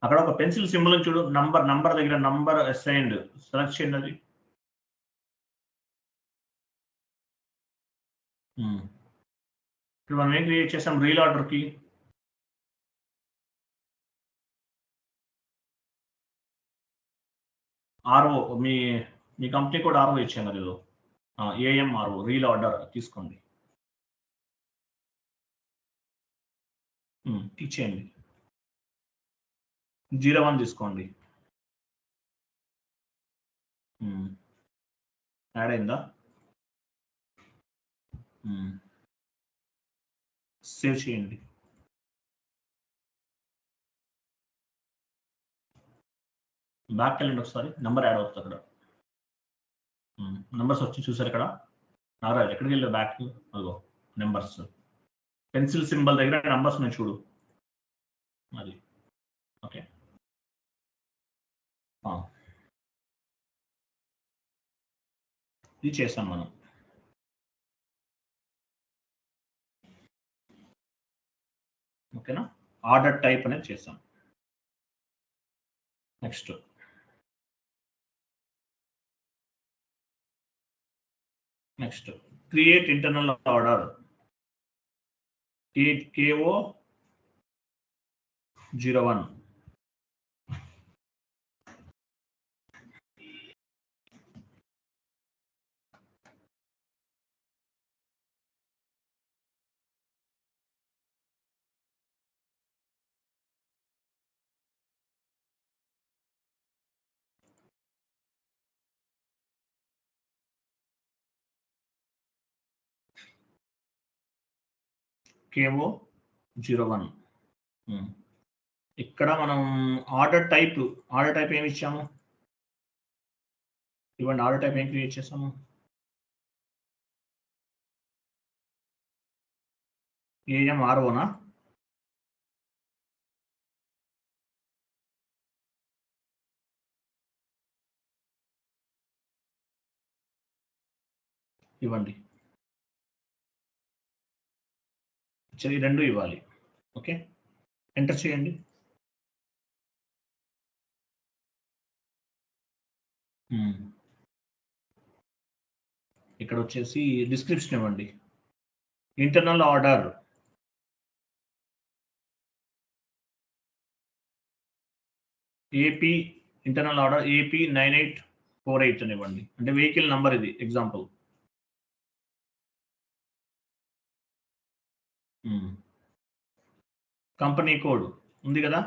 అక్కడ ఒక పెన్సిల్ సింబల్ చూడు, నంబర్ దగ్గర నంబర్ అసైన్డ్ సెలెక్ట్ చేయండి అది. ఇప్పుడు మనం ఏం క్రియేట్ చేసాం రీల్ ఆర్డర్కి. ఆర్ఓ మీ కంపెనీ కూడా ఆర్ఓ ఇచ్చాను కదా ఏదో, ఏఎంఆర్ఓ రీల్ ఆర్డర్ తీసుకోండి. ఇచ్చేయండి. 01 తీసుకోండి. యాడ్ అయిందా? సేవ్ చేయండి. బ్యాక్ వెళ్ళండి ఒకసారి, నెంబర్ యాడ్ అవుతుంది అక్కడ. నెంబర్స్ వచ్చి చూసారు ఇక్కడ. నాగరాజ్ ఎక్కడికి వెళ్ళావు బ్యాక్? అదిగో నెంబర్స్, పెన్సిల్ సింబల్ దగ్గర నెంబర్స్ ఉన్నాయి చూడు అది. ఓకే, ఇది చేసాం మనం. ఓకేనా, ఆర్డర్ టైప్ అనేది చేసాం. Next create internal order, KO 01. KO 01. ఇక్కడ మనం ఆర్డర్ టైప్ ఏమి ఇచ్చాము? ఇవ్వండి, ఆర్డర్ టైప్ ఏం క్రియేట్ చేసాము? ఏఎంఆర్ఓనా? ఇవ్వండి, ఈ రెండు ఇవ్వాలి. ఓకే, ఎంటర్ చేయండి. ఇక్కడ వచ్చేసి డిస్క్రిప్షన్ ఇవ్వండి. Internal order AP, internal order AP 9848 అని ఇవ్వండి. అంటే వెహికల్ నంబర్ ఇది ఎగ్జాంపుల్. కంపెనీ కోడ్ ఉంది కదా,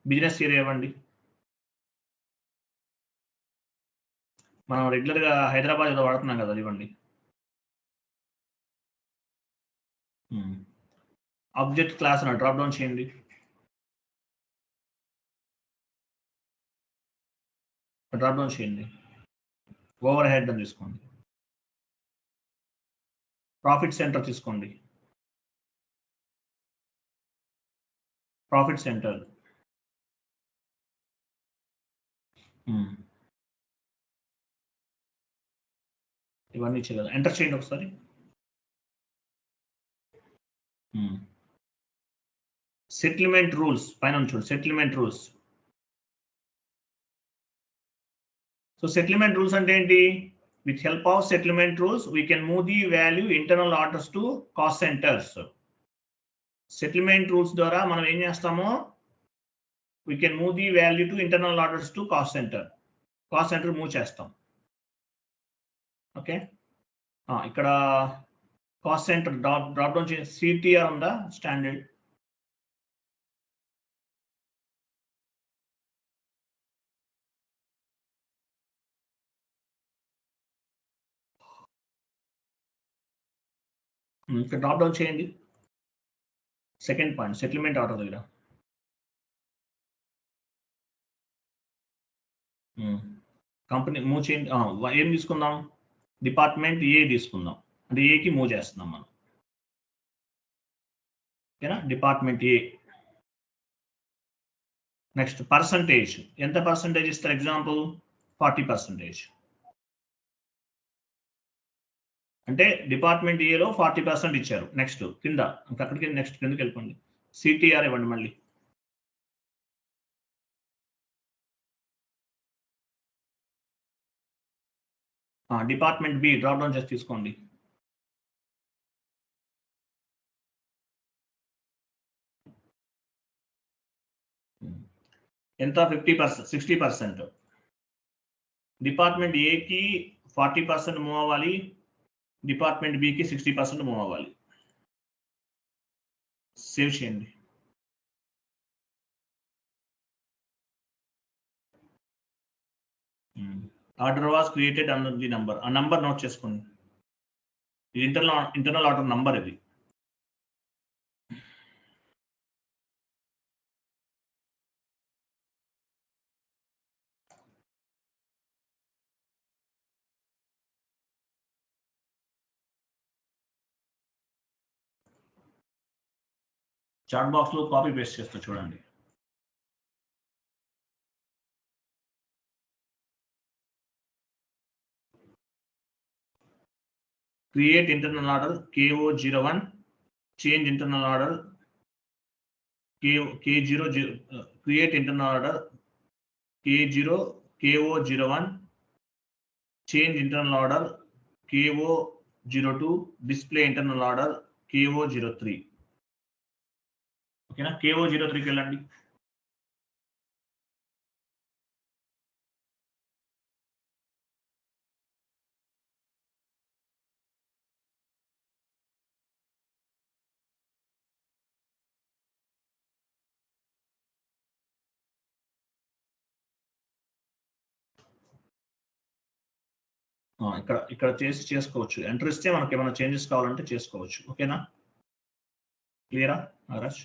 బిజినెస్ ఏరియా ఇవ్వండి. మనం రెగ్యులర్గా హైదరాబాద్ ఏదో వాడుతున్నాం కదా, ఇవ్వండి. ఆబ్జెక్ట్ క్లాస్ అని డ్రాప్ డౌన్ చేయండి. ఓవర్ హెడ్ అని తీసుకోండి. ప్రాఫిట్ సెంటర్ తీసుకోండి. ప్రాఫిట్ సెంటర్ ఇవన్నీ చేయాలి. ఎంటర్ చేయండి ఒకసారి. సెటిల్మెంట్ రూల్స్ పైన చూడండి, settlement rules. So settlement rules అంటే ఏంటి? With help of settlement rules we can move the value internal orders to cost centres. Settlement rules ద్వారా మనం ఏం చేస్తామో, we can move the value to internal orders to cost centre move చేస్తాం. ఓకే, ఇక్కడ కాస్ట్ సెంటర్ డ్రాప్ డౌన్ చేసి సిటిఆర్ ఉందా, స్టాండర్డ్. ఇక్కడ డ్రాప్ డౌన్ చేయండి. సెకండ్ పాయింట్ సెటిల్మెంట్ ఆర్డర్ దగ్గర కంపెనీ మూవ్ చేయండి. ఏం తీసుకుందాం? డిపార్ట్మెంట్ ఏ తీసుకుందాం, అంటే ఏకి మూవ్ చేస్తున్నాం మనం. ఓకేనా, డిపార్ట్మెంట్ ఏ. నెక్స్ట్ పర్సంటేజ్, ఎంత పర్సంటేజ్ ఇస్తారు? ఎగ్జాంపుల్ 40%. అంటే డిపార్ట్మెంట్ ఏలో 40% ఇచ్చారు. నెక్స్ట్ కింద అక్కడికి నెక్స్ట్ కిందకి వెళ్ళిపోండి. సిటిఆర్ ఇవ్వండి మళ్ళీ. డిపార్ట్మెంట్ బి డ్రాప్ డౌన్ చేసి తీసుకోండి. ఎంత? 50%, 60%. డిపార్ట్మెంట్ ఏకి 40% మూవ్ అవ్వాలి, డిపార్ట్మెంట్ బికి 60% మూవ్ అవ్వాలి. సేవ్ చేయండి. Order was created under the number. ఆ నంబర్ నోట్ చేసుకోండి. ఇది ఇంటర్నల్ ఆర్డర్ నంబర్ ఇది. చాట్ బాక్స్ లో కాపీ పేస్ట్ చేస్తా చూడండి. Create internal order KO01, change internal order K0, create internal order KO01, change internal order KO02, display internal order KO03. ఓకేనా? KO03కి వెళ్ళండి. ఇక్కడ చేసుకోవచ్చు. ఎంటర్ ఇస్తే మనకి ఏమైనా చేంజెస్ కావాలంటే చేసుకోవచ్చు. ఓకేనా? క్లియరా?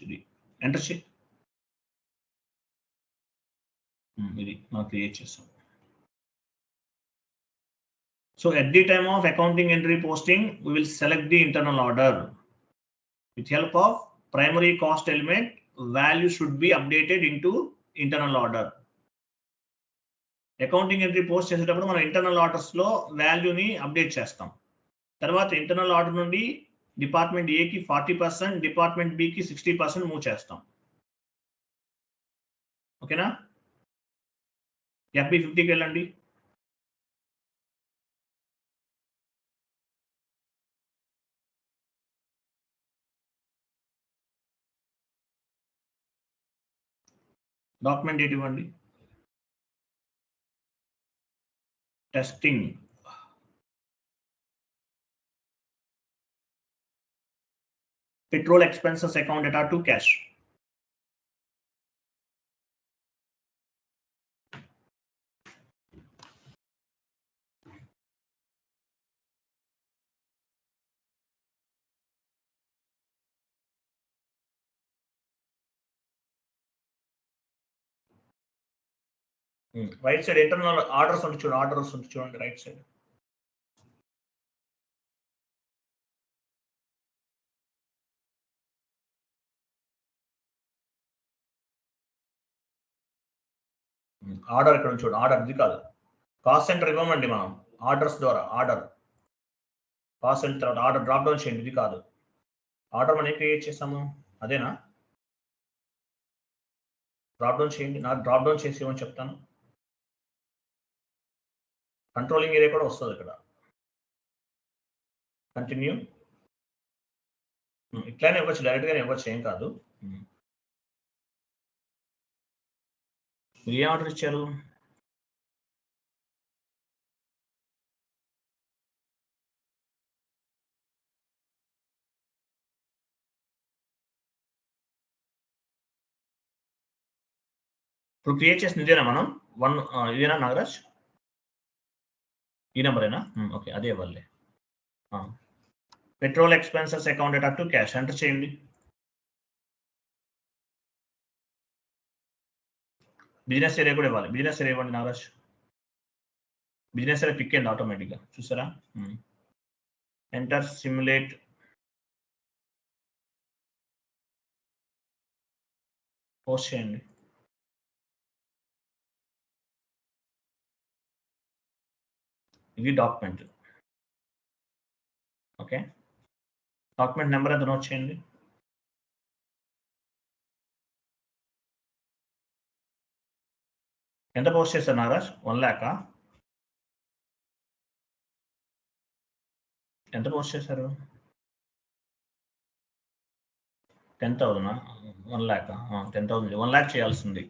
ఇది ఎంటర్ చేయి. ఇది మనం క్రియేట్ చేస్తాం. So at the time of accounting entry posting, we will select the internal order. With help of primary cost element, value should be updated into internal order. Accounting entry post చేసేటప్పుడు మనం ఇంటర్నల్ ఆర్డర్స్ లో వాల్యూని అప్డేట్ చేస్తాం. తర్వాత ఇంటర్నల్ ఆర్డర్ నుండి డిపార్ట్మెంట్ ఏకి 40%, డిపార్ట్మెంట్ బికి 60% మూవ్ చేస్తాం. ఓకేనా? FB50కి వెళ్ళండి. డాక్యుమెంట్ డేట్ ఇవ్వండి. Testing. Petrol expenses account data to cash. Right side internal orders ఉంటుంది చూడండి. ఆర్డర్స్ ఉంటుంది చూడండి రైట్ సైడ్. ఆర్డర్ ఇక్కడ చూడండి. ఆర్డర్ ఇది కాదు, కాస్ట్ సెంటర్ ఇవ్వమండి మనం ఆర్డర్స్ ద్వారా. ఆర్డర్ కాస్ట్ సెంటర్ తర్వాత ఆర్డర్ డ్రాప్ డౌన్ చేయండి. ఇది కాదు ఆర్డర్ మనం క్రియేట్ చేసాము, అదేనా? డ్రాప్ డౌన్ చేయండి. నాకు డ్రాప్ డౌన్ చేసి ఇవ్వని చెప్తాను. కంట్రోలింగ్ ఏరియా కూడా వస్తుంది ఇక్కడ. కంటిన్యూ. ఇట్లానే ఇవ్వచ్చు, డైరెక్ట్గానే ఇవ్వచ్చు, ఏం కాదు. మీరు ఏ ఆర్డర్ ఇచ్చారు? ఇప్పుడు క్రియేట్ చేసిన ఇదేనా మనం? ఇదేనా నాగరాజ్? ఈ నెంబరేనా? ఓకే, అదే ఇవ్వాలి. Petrol expenses account data to cash enter చేయండి. బిజినెస్ ఏరియా కూడా ఇవ్వాలి. బిజినెస్ ఏరియా ఇవ్వండి నాగరాజ్. బిజినెస్ ఏరియా పిక్ అయింది ఆటోమేటిక్గా, చూసారా? Enter simulate. పోస్ట్ చేయండి. ఇది డాక్యుమెంట్. ఓకే, డాక్యుమెంట్ నెంబర్ ఎంత నోట్ చేయండి. ఎంత పోస్ట్ చేస్తారు నాగరాజ్? 1 lakh? ఎంత పోస్ట్ చేశారు? 10,000 1 lakh 10,000 1 lakh చేయాల్సింది.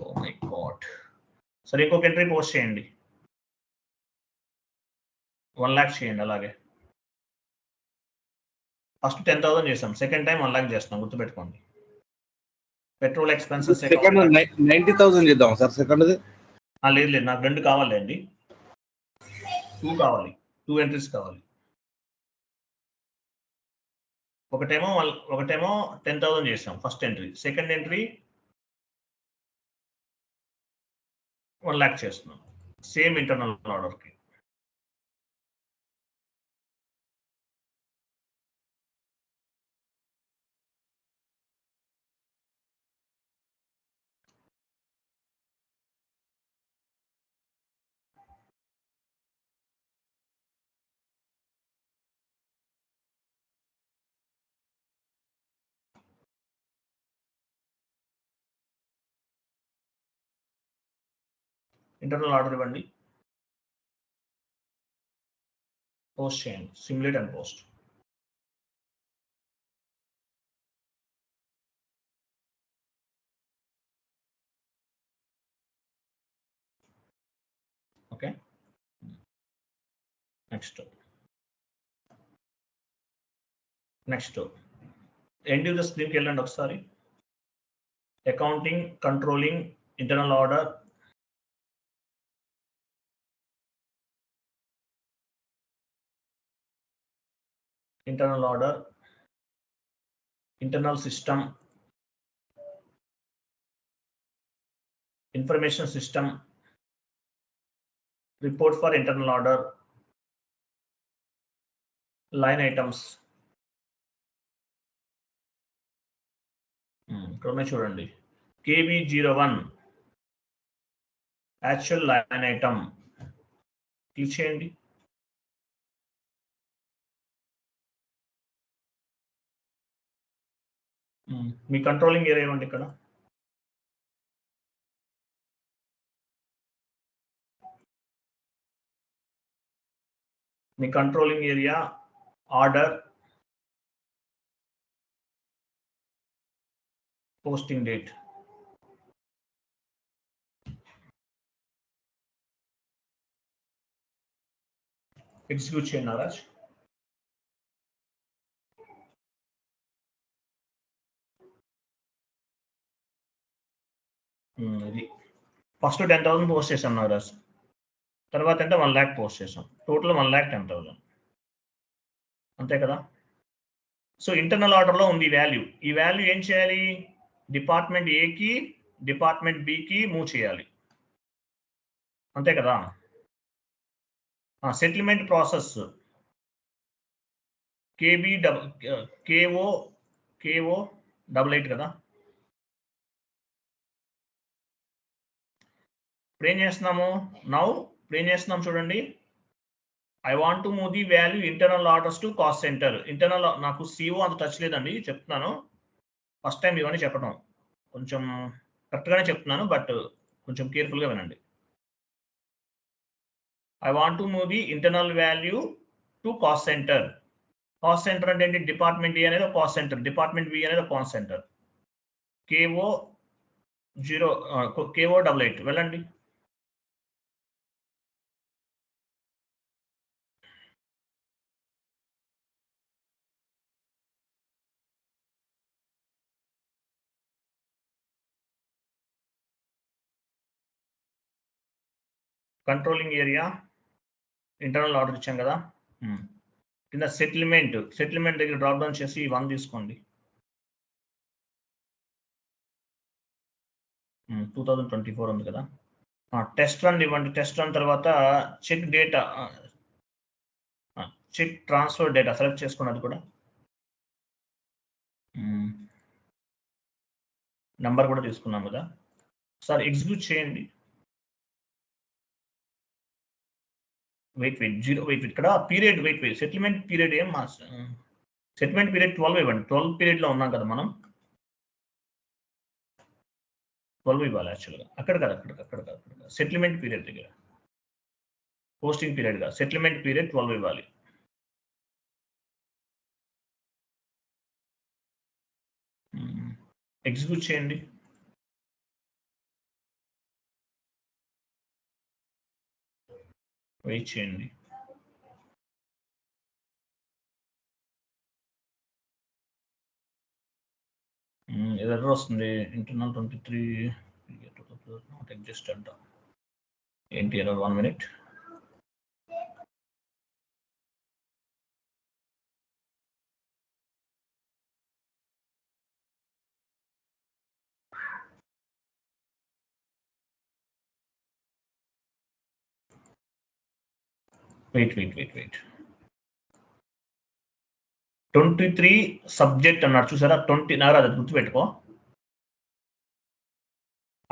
Oh my god. సరే ఇంకొక ఎంట్రీ పోస్ట్ చేయండి. 1 lakh చేయండి అలాగే. ఫస్ట్ 10,000 చేసాం, సెకండ్ టైం 1 lakh చేస్తున్నాం, గుర్తుపెట్టుకోండి. పెట్రోల్ ఎక్స్పెన్సెస్ సెకండ్ 90,000 చేద్దాం సార్. సెకండ్ లేదు లేదు, నాకు 2 కావాలి అండి. 2 కావాలి, 2 ఎంట్రీస్ కావాలి. ఒకటేమో 10,000 చేసాం first entry, second entry 1 lakh చేస్తున్నాం సేమ్ ఇంటర్నల్ ఆర్డర్కి. ఇంటర్నల్ ఆర్డర్ ఇవ్వండి, పోస్ట్ చేయండి, simulate and post. Okay, next end user స్క్రీన్కి వెళ్ళండి ఒకసారి. Accounting, controlling, internal order, internal system, information system, report for internal order, line items. ఇక్కడ చూడండి, KB01 actual line item click చేయండి. మీ కంట్రోలింగ్ ఏరియా ఇవ్వండి. ఇక్కడ మీ controlling area, order, posting date. Execute చేయండి నారాజ్. ఇది ఫస్ట్ 10,000 పోస్ట్ చేసాం నారాజ్, తర్వాత అంటే 1 lakh పోస్ట్ చేసాం, టోటల్ 1,10,000 అంతే కదా. సో ఇంటర్నల్ ఆర్డర్లో ఉంది వాల్యూ. ఈ వాల్యూ ఏం చేయాలి? డిపార్ట్మెంట్ ఏకి, డిపార్ట్మెంట్ బికి మూవ్ చేయాలి, అంతే కదా. సెటిల్మెంట్ ప్రాసెస్ KO88 కదా. ఇప్పుడు ఏం చేస్తున్నాము? ఇప్పుడు ఏం చేస్తున్నాం చూడండి. I want to move the value internal orders to cost centre. Internal నాకు CO అంత టచ్ లేదండి, చెప్తున్నాను ఫస్ట్ టైం ఇవన్నీ చెప్పడం, కొంచెం కరెక్ట్గానే చెప్తున్నాను, బట్ కొంచెం కేర్ఫుల్గా వినండి. I want to move the internal value to cost centre. Cost centre అంటే ఏంటి? డిపార్ట్మెంట్ ఏ అనేది కాస్ట్ సెంటర్, డిపార్ట్మెంట్ బి అనేది కాస్ట్ సెంటర్. KO88 వెళ్ళండి. కంట్రోలింగ్ ఏరియా, ఇంటర్నల్ ఆర్డర్ ఇచ్చాం కదా. కింద సెటిల్మెంట్ దగ్గర డ్రాప్ డౌన్ చేసి 1 తీసుకోండి. 2024 ఉంది కదా. టెస్ట్ రన్ ఇవ్వండి. టెస్ట్ రన్ తర్వాత check data, check transfer data select చేసుకోండి. అది కూడా నంబర్ కూడా తీసుకున్నాం కదా. సార్ ఎగ్జిక్యూట్ చేయండి. వెయిట్ ఇక్కడ పీరియడ్ సెటిల్మెంట్ పీరియడ్ ఏం సెటిల్మెంట్ పీరియడ్ 12 ఇవ్వండి. 12 పీరియడ్ లో ఉన్నాం కదా మనం. 12 ఇవ్వాలి యాక్చువల్గా. అక్కడ కాదు సెటిల్మెంట్ పీరియడ్ దగ్గర, పోస్టింగ్ పీరియడ్ కాదు, సెటిల్మెంట్ పీరియడ్ 12 ఇవ్వాలి. ఎగ్జిక్యూట్ చేయండి. వెయిట్ చేయండి. ఎర్రర్ వస్తుంది. ఇంటర్నల్ 23 నాట్ ఎగ్జిస్ట్ అంట. ఏంటి ఎర్రర్? 1 minute. వెయిట్ 23 సబ్జెక్ట్ అన్నాడు చూసారా? 20 నాగరాజ్, అది గుర్తుపెట్టుకో.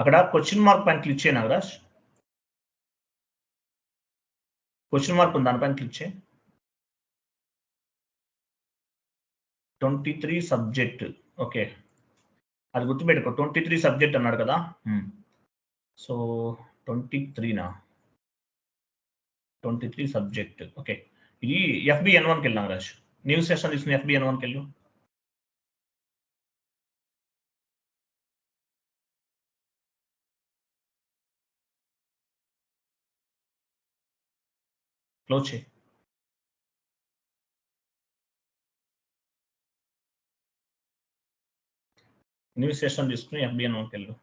అక్కడ క్వశ్చన్ మార్క్ పైన క్లిక్ చేయి నాగరాజ్. క్వశ్చన్ మార్క్ ఉంది, దానిపైన క్లిక్ చేయి. 23 సబ్జెక్ట్. ఓకే, అది గుర్తుపెట్టుకో. 23 సబ్జెక్ట్ అన్నాడు కదా. So 23 subject. ఓకే, ఇది FBN1కి వెళ్ళు నాగరాజ్. న్యూ సెషన్ తీసుకుని FBN1కి వెళ్ళు. క్లోజ్ చేయి. న్యూ సెషన్ తీసుకుని FBN1కి వెళ్ళు.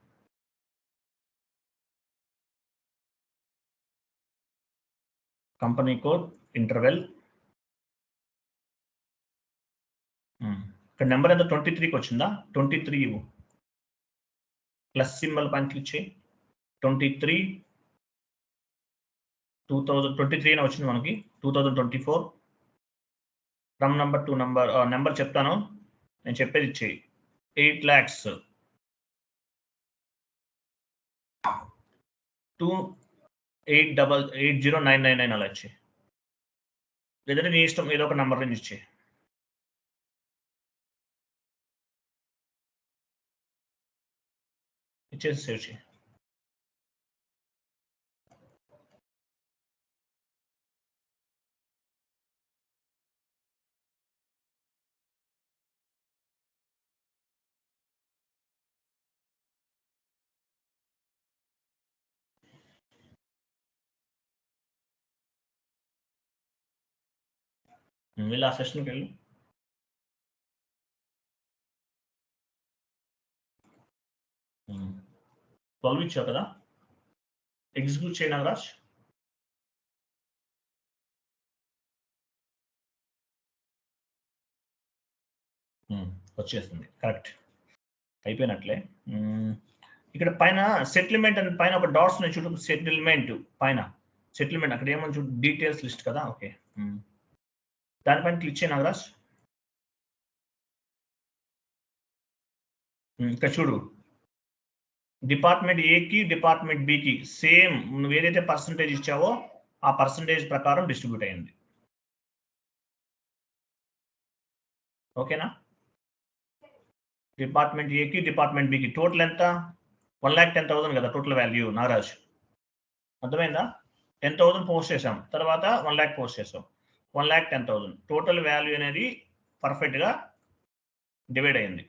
Company code interval. ఇక్కడ నెంబర్ ఎంత? 23కి వచ్చిందా? 23 ఇవ్వు. ప్లస్ సింబల్ పైన క్లిక్ చేయి. 23 2023 వచ్చింది మనకి. 2024 ఫ్రమ్ నంబర్ టు నెంబర్ చెప్తాను, నేను చెప్పేది ఇచ్చేయి. 8,00,000,288,08999 అలా ఇచ్చేయి. లేదంటే నీ ఇష్టం, ఏదో ఒక నెంబర్ నుంచి ఇచ్చేయి. ఇచ్చేసి సేవ్ చేయి. వెళ్ళి ఆ సెషన్కి వెళ్ళు. ట్వెల్వ్ ఇచ్చావు కదా, ఎగ్జిక్యూట్ చేయి నాగరాజ్. వచ్చేస్తుంది, కరెక్ట్ అయిపోయినట్లే. ఇక్కడ పైన సెటిల్మెంట్ అని పైన ఒక డాట్స్ ఉన్నాయి చూడు. సెటిల్మెంట్ పైన సెటిల్మెంట్ అక్కడ ఏమని చూడు, డీటెయిల్స్ లిస్ట్ కదా. ఓకే, దానిపైన క్లిక్ చేయి నాగరాజ్. ఇక్కడ చూడు, డిపార్ట్మెంట్ ఏకి డిపార్ట్మెంట్ బికి సేమ్ నువ్వు ఏదైతే పర్సంటేజ్ ఇచ్చావో ఆ పర్సంటేజ్ ప్రకారం డిస్ట్రిబ్యూట్ అయింది. ఓకేనా? డిపార్ట్మెంట్ ఏకి డిపార్ట్మెంట్ బికి టోటల్ ఎంత? 1,10,000 కదా టోటల్ వాల్యూ నాగరాజ్. అర్థమైందా? 10,000 పోస్ట్ చేసాం, తర్వాత 1,00,000 పోస్ట్ చేసాం. 1,10,000 టోటల్ వాల్యూ అనేది పర్ఫెక్ట్ గా డివైడ్ అయింది.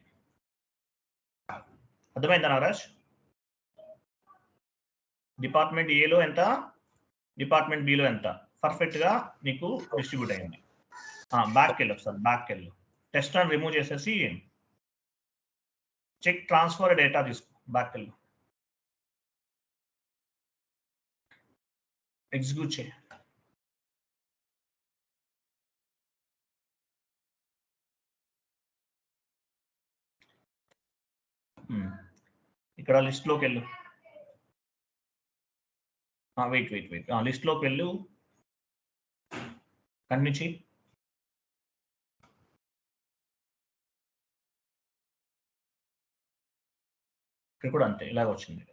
అర్థమైందా నాగరాజ్? డిపార్ట్మెంట్ ఏలో ఎంత, డిపార్ట్మెంట్ బిలో ఎంత పర్ఫెక్ట్ గా నీకు డిస్ట్రిబ్యూట్ అయింది. బ్యాక్ వెళ్ళు ఒకసారి, బ్యాక్ వెళ్ళు. టెస్ట్ అని రిమూవ్ చేసేసి చెక్ ట్రాన్స్ఫర్ డేటా తీసుకో. బ్యాక్ వెళ్ళు, ఎగ్జిక్యూట్ చేయి. ఇక్కడ లిస్ట్ లోకి వెళ్ళు. వెయిట్ లిస్ట్ లోకి వెళ్ళు, కంటిన్యూ చేయి. ఇక్కడ కూడా అంతే, ఇలాగ వచ్చింది.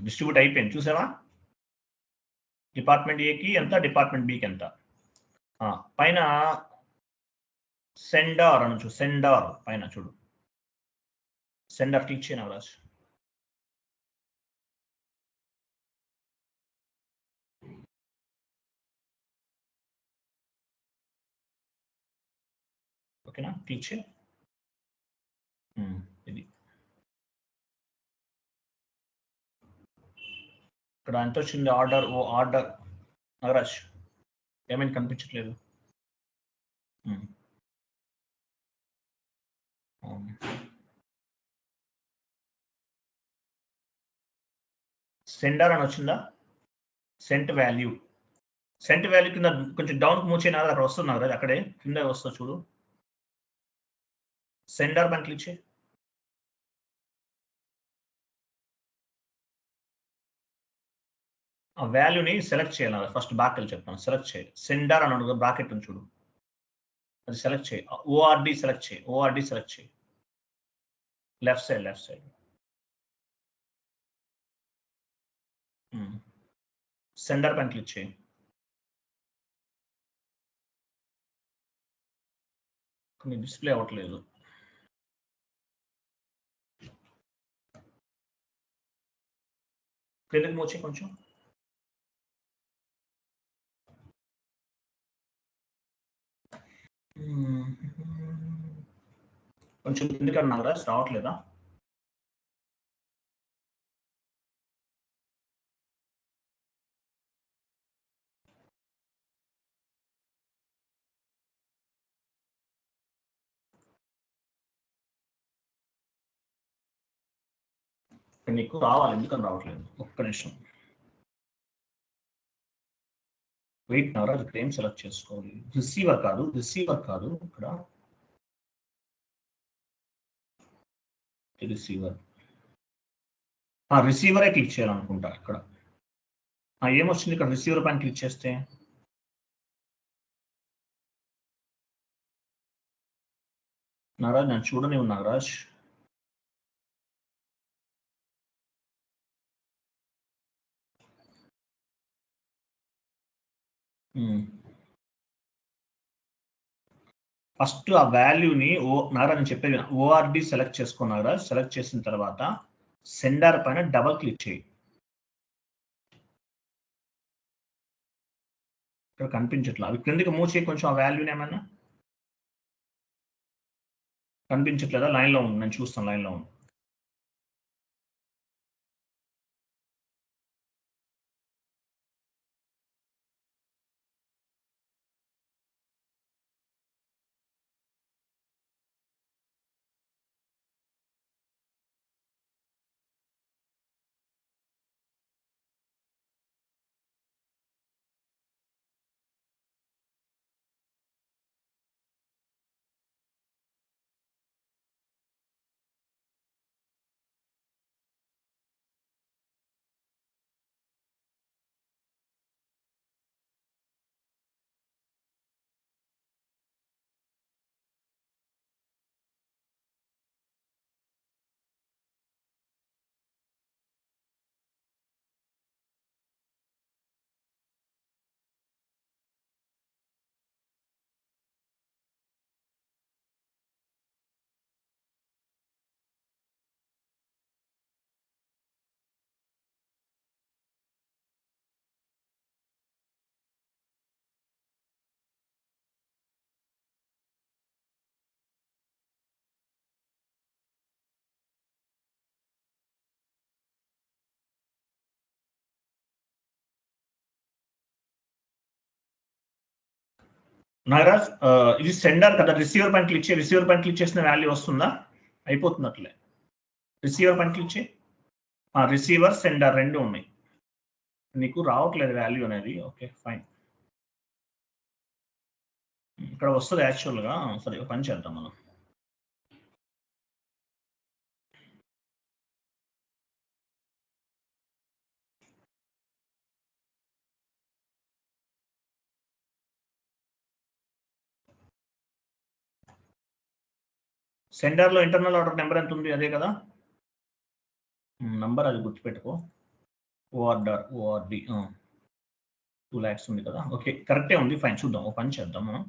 డిస్ట్రిబ్యూట్ అయిపోయింది, చూసావా? డిపార్ట్మెంట్ ఏకి ఎంత, డిపార్ట్మెంట్ బికి ఎంత. పైన సెండార్ అనొచ్చు, సెండార్ పైన చూడు, సెండర్ క్లిక్ చేయను రాజు. ఓకేనా? క్లిక్ చేయి. ఇది ఇక్కడ ఎంత వచ్చింది ఆర్డర్? ఓ ఆర్డర్ నాగరాజ్ ఏమైనా కనిపించట్లేదు. సెండర్ అని వచ్చిందా? సెంట్ వాల్యూ కింద కొంచెం డౌన్ మూవ్ చేయనా, అక్కడ వస్తుంది నాగరాజ్, అక్కడే కింద వస్తా చూడు. సెండర్ పైన క్లిక్ చేయి. ఆ వాల్యూని సెలెక్ట్ చేయాలి. ఫస్ట్ బ్యాక్ వెళ్ళి చెప్తాను. సెలెక్ట్ చేయి. సెండర్ అని బ్రాకెట్ ఉంది చూడు, అది సెలెక్ట్ చేయి. ఓఆర్డి సెలెక్ట్ చేయి. లెఫ్ట్ సైడ్ సెండర్ పైన క్లిక్ చేయి. కొన్ని డిస్ప్లే అవ్వట్లేదు. కిందకి మూవ్ చేయి కొంచెం. కొంచెం కిందకి అన్నారా, రావట్లేదా? నీకు రావాలి, ఎందుకని రావట్లేదు? ఒక్క నిమిషం వెయిట్ నాగరాజ్, ఇక్కడ ఏం సెలెక్ట్ చేసుకోవాలి? రిసీవర్ కాదు ఇక్కడ రిసీవరే క్లిక్ చేయాలనుకుంటా. ఇక్కడ ఏమొచ్చింది? ఇక్కడ రిసీవర్ పైన క్లిక్ చేస్తే నాగరాజ్ నేను చూడని నాగరాజ్. ఫస్ట్ ఆ వాల్యూని నాగరాజ్ నేను చెప్పేది ఓఆర్డి సెలెక్ట్ చేసుకున్నారా, సెలెక్ట్ చేసిన తర్వాత సెండర్ పైన డబల్ క్లిక్ చేయి. ఇక్కడ కనిపించట్లా, అవి క్రిందికి మూవ్ చేయి కొంచెం. ఆ వాల్యూని ఏమన్నా కనిపించట్లేదా? లైన్లో ఉంది, నేను చూస్తాను. లైన్లో ఉంది. నాగరాజ్ ఇది సెండర్ కదా, రిసీవర్ పైన క్లిక్ చేయి. రిసీవర్ పైన క్లిక్ చేసిన వాల్యూ వస్తుందా? అయిపోతున్నట్లే. రిసీవర్ పైన క్లిక్ చేయి. రిసీవర్ సెండర్ రెండు ఉన్నాయి. నీకు రావట్లేదు వాల్యూ అనేది. ఓకే ఫైన్, ఇక్కడ వస్తుంది యాక్చువల్గా. సరే పని చేద్దాం మనం. సెండర్లో ఇంటర్నల్ ఆర్డర్ నెంబర్ ఎంత ఉంది? అదే కదా నంబర్, అది గుర్తుపెట్టుకో. ఓఆర్డి 2 lakhs ఉంది కదా. ఓకే కరెక్టే ఉంది, ఫైన్. చూద్దాం, ఓ పని చేద్దాం మనం.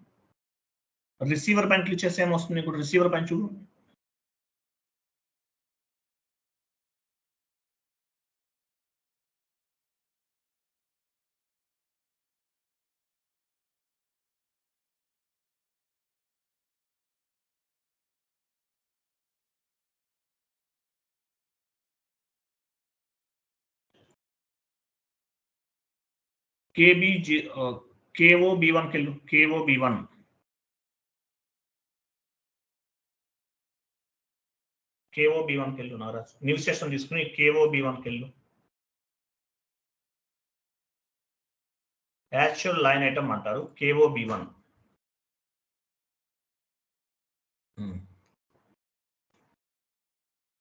రిసీవర్ పైన క్లిక్ చేస్తే ఏమొస్తుంది? ఇప్పుడు రిసీవర్ పైన చూడు. KOB1 కి వెళ్ళు. KOB1 కి వెళ్ళు నారాజ్. న్యూ సెషన్ తీసుకుని KOB1 కి వెళ్ళు. యాక్చువల్ లైన్ ఐటమ్ అంటారు KOB1.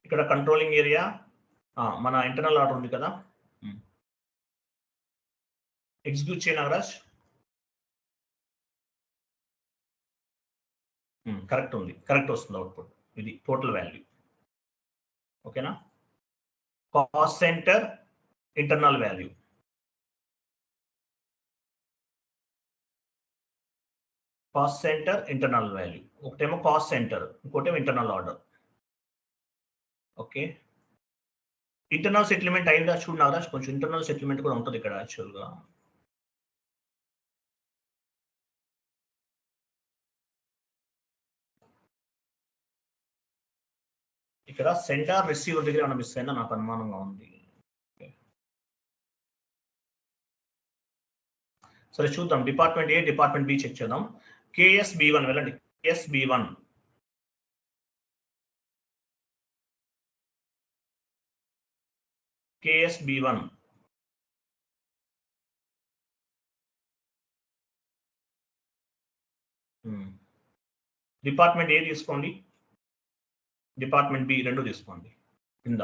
ఇక్కడ కంట్రోలింగ్ ఏరియా మన ఇంటర్నల్ ఆర్డర్ ఉంది కదా, ఎగ్జిక్యూట్ చేయ నాగరాజ్. కరెక్ట్ ఉంది, కరెక్ట్ వస్తుంది అవుట్పుట్. ఇది టోటల్ వాల్యూ. ఓకేనా? Cost centre internal value. Cost centre internal value. ఒకటేమో కాస్ట్ సెంటర్, ఇంకోటేమో internal order. Okay, internal settlement అయిందా చూడు నాగరాజ్. కొంచెం ఇంటర్నల్ సెటిల్మెంట్ కూడా ఉంటుంది ఇక్కడ యాక్చువల్గా. ఇక్కడ సెంటర్ రిసీవర్ దగ్గర ఏమైనా మిస్ అయినా నాకు అనుమానంగా ఉంది. సరే చూద్దాం. Department A, department B check చేద్దాం. KSB1 వెళ్ళండి. KSB1 KSB1 డిపార్ట్మెంట్ ఏ తీసుకోండి, డిపార్ట్మెంట్ బి రెండు తీసుకోండి. కింద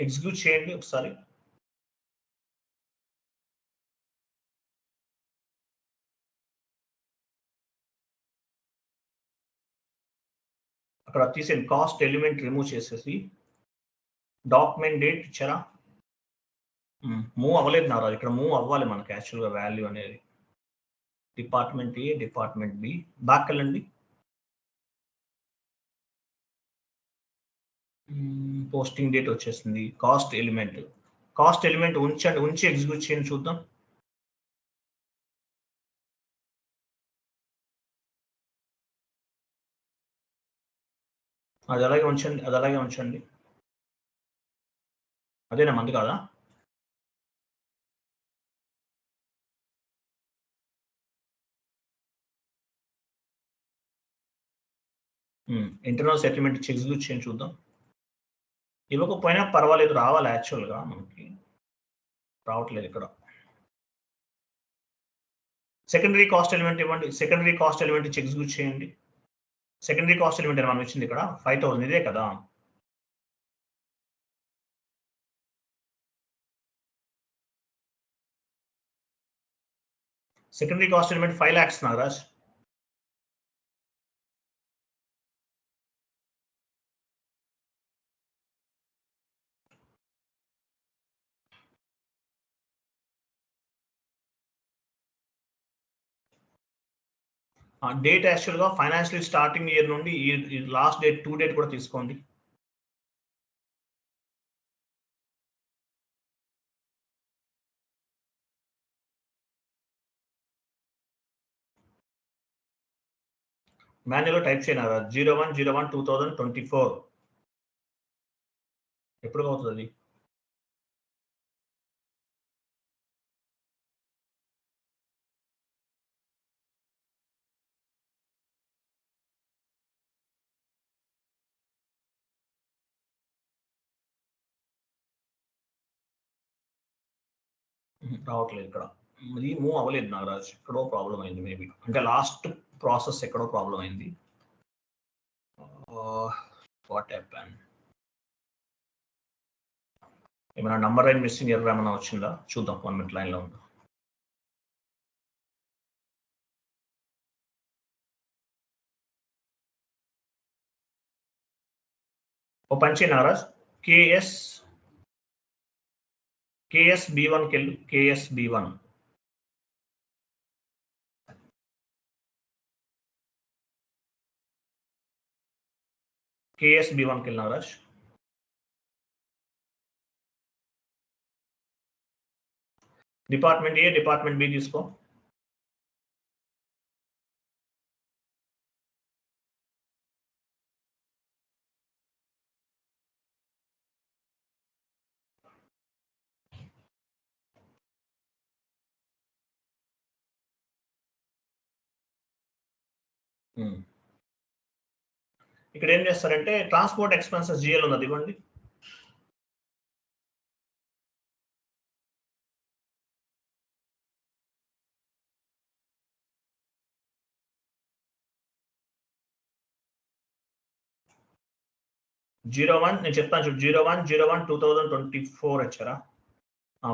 ఎగ్జిక్యూట్ చేయండి ఒకసారి. అక్కడ తీసేయండి, కాస్ట్ ఎలిమెంట్ రిమూవ్ చేసేసి. డాక్యుమెంట్ డేట్ ఇచ్చారా? మూవ్ అవ్వలేదు నారాజ్. ఇక్కడ మూవ్ అవ్వాలి మనకి యాక్చువల్గా వాల్యూ అనేది. Department A, department B. Back వెళ్ళండి. పోస్టింగ్ డేట్ వచ్చేసింది. కాస్ట్ ఎలిమెంట్, కాస్ట్ ఎలిమెంట్ ఉంచండి, ఉంచి ఎగ్జిక్యూట్ చేయండి చూద్దాం. అది అలాగే ఉంచండి, అది అలాగే ఉంచండి. అదేనా మంది కాదా? ఇంటర్నల్ సెటిల్మెంట్ ఇచ్చి ఎగ్జిక్యూట్ చేయండి చూద్దాం. ఇవ్వకపోయినా పర్వాలేదు, రావాలి యాక్చువల్గా. మనకి రావట్లేదు ఇక్కడ. సెకండరీ కాస్ట్ ఎలిమెంట్ ఇవ్వండి. సెకండరీ కాస్ట్ ఎలిమెంట్ ఇచ్చి ఎగ్జిక్యూట్ చేయండి. సెకండరీ కాస్ట్ ఎలిమెంట్ మనం ఇచ్చింది ఇక్కడ 5000 ఇదే కదా. Secondary cost element 5 lakhs Nagaraj. Date యాక్చువల్గా ఫైనాన్షియల్ స్టార్టింగ్ ఇయర్ నుండి లాస్ట్ డేట్ 2 డేట్ కూడా తీసుకోండి. మాన్యువల్ టైప్ చేయనా? 01/01/2024 ఎప్పుడు అవుతుంది? రావట్లేదు ఇక్కడ. ఇది మూవ్ అవ్వలేదు నాగరాజ్. ఎక్కడో ప్రాబ్లం అయింది మేబీ. అంటే లాస్ట్ ప్రాసెస్ ఎక్కడో ప్రాబ్లం అయింది. What happen? ఏమైనా నంబర్ లైన్ మిస్సింగ్ ఎర్రర్ ఏమైనా వచ్చిందా చూద్దాం. 1 minute లైన్లో ఉందా. ఓ పని చేయి నాగరాజ్. KSB1కి వెళ్ళు. KSB1 కేఎస్ B1కి వెళ్ళినా Raj. Department A department B తీసుకో. ఇక్కడ ఏం చేస్తారంటే ట్రాన్స్పోర్ట్ ఎక్స్పెన్సెస్ జిఎల్ ఉన్నది ఇవ్వండి. నేను చెప్తాను చూడు. 01/01/2024 వచ్చారా?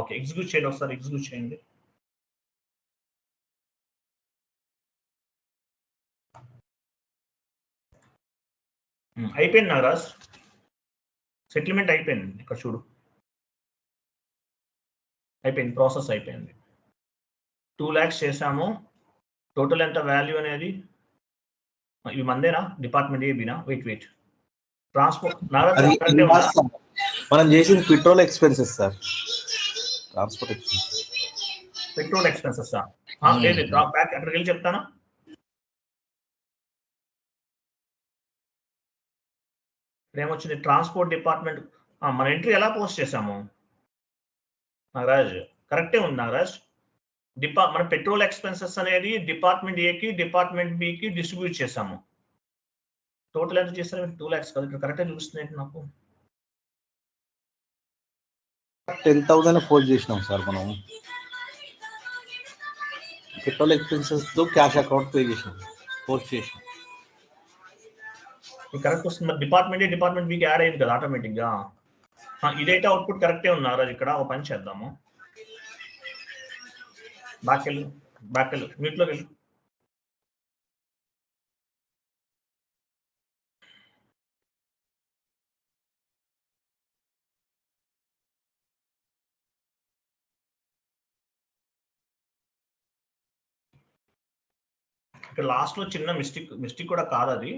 ఓకే, ఎగ్జిక్యూట్ చేయండి ఒకసారి. ఎగ్జిక్యూట్ చేయండి. అయిపోయింది నాగరాజ్, సెటిల్మెంట్ అయిపోయింది. ఇక్కడ చూడు, అయిపోయింది, ప్రాసెస్ అయిపోయింది. 2 lakhs చేసాము. టోటల్ ఎంత వాల్యూ అనేది? ఇవి మందేనా? డిపార్ట్మెంట్ ఏబీనా? వెయిట్ ట్రాన్స్పోర్ట్ మనం చేసిన petrol expenses sir. Transport expenses, petrol expenses లేదు. బ్యాక్ అక్కడికి వెళ్ళి చెప్తానా? ఏమొచ్చింది? ట్రాన్స్పోర్ట్ డిపార్ట్మెంట్ మన ఎంట్రీ ఎలా పోస్ట్ చేసాము నాగరాజ్? కరెక్టే ఉంది నాగరాజ్. మన పెట్రోల్ ఎక్స్పెన్సెస్ అనేది డిపార్ట్మెంట్ ఏకి డిపార్ట్మెంట్ బికి డిస్ట్రిబ్యూట్ చేసాము. టోటల్ ఎంత చేస్తారు? 2 lakhs కదా. ఇక్కడ కరెక్ట్గా చూస్తుంది నాకు. 10,000 పోస్ట్ చేసినాం సార్ మనం. పెట్రోల్ ఎక్స్పెన్సెస్ తో క్యాష్ అకౌంట్ పే చేసినాం, పోస్ట్ చేసినాం. కరెక్ట్ వస్తుంది. డిపార్ట్మెంట్ బికి యాడ్ అయింది కదా ఆటోమేటిక్గా. ఇదైతే అవుట్పుట్ కరెక్టే ఉంది నాగరాజ్. ఇక్కడ ఒక పని చేద్దాము. బ్యాక్ వెళ్ళు, మీట్లోకి వెళ్ళు. ఇక్కడ లాస్ట్ లో చిన్న మిస్టేక్ కూడా కాదు అది.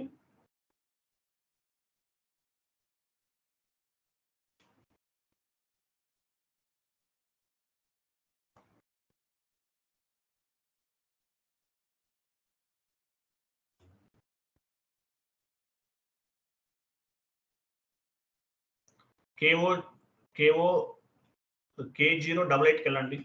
K088కి వెళ్ళండి.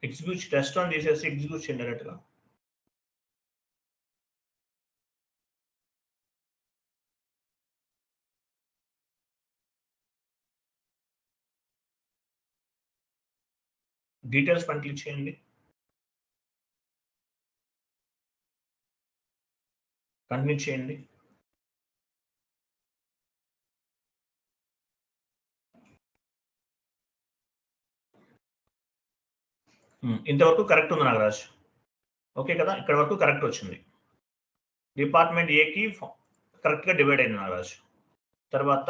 ఎగ్జిక్యూట్ టెస్ట్ ఆన్ చేసేసి ఎగ్జిక్యూట్ చేయండి డైరెక్ట్గా. డీటెయిల్స్ పని క్లిక్ చేయండి. కంటిన్యూ చేయండి. ఇంతవరకు కరెక్ట్ ఉంది నాగరాజ్. ఓకే కదా, ఇక్కడ వరకు కరెక్ట్ వచ్చింది. డిపార్ట్మెంట్ ఏకి కరెక్ట్గా డివైడ్ అయింది నాగరాజ్. తర్వాత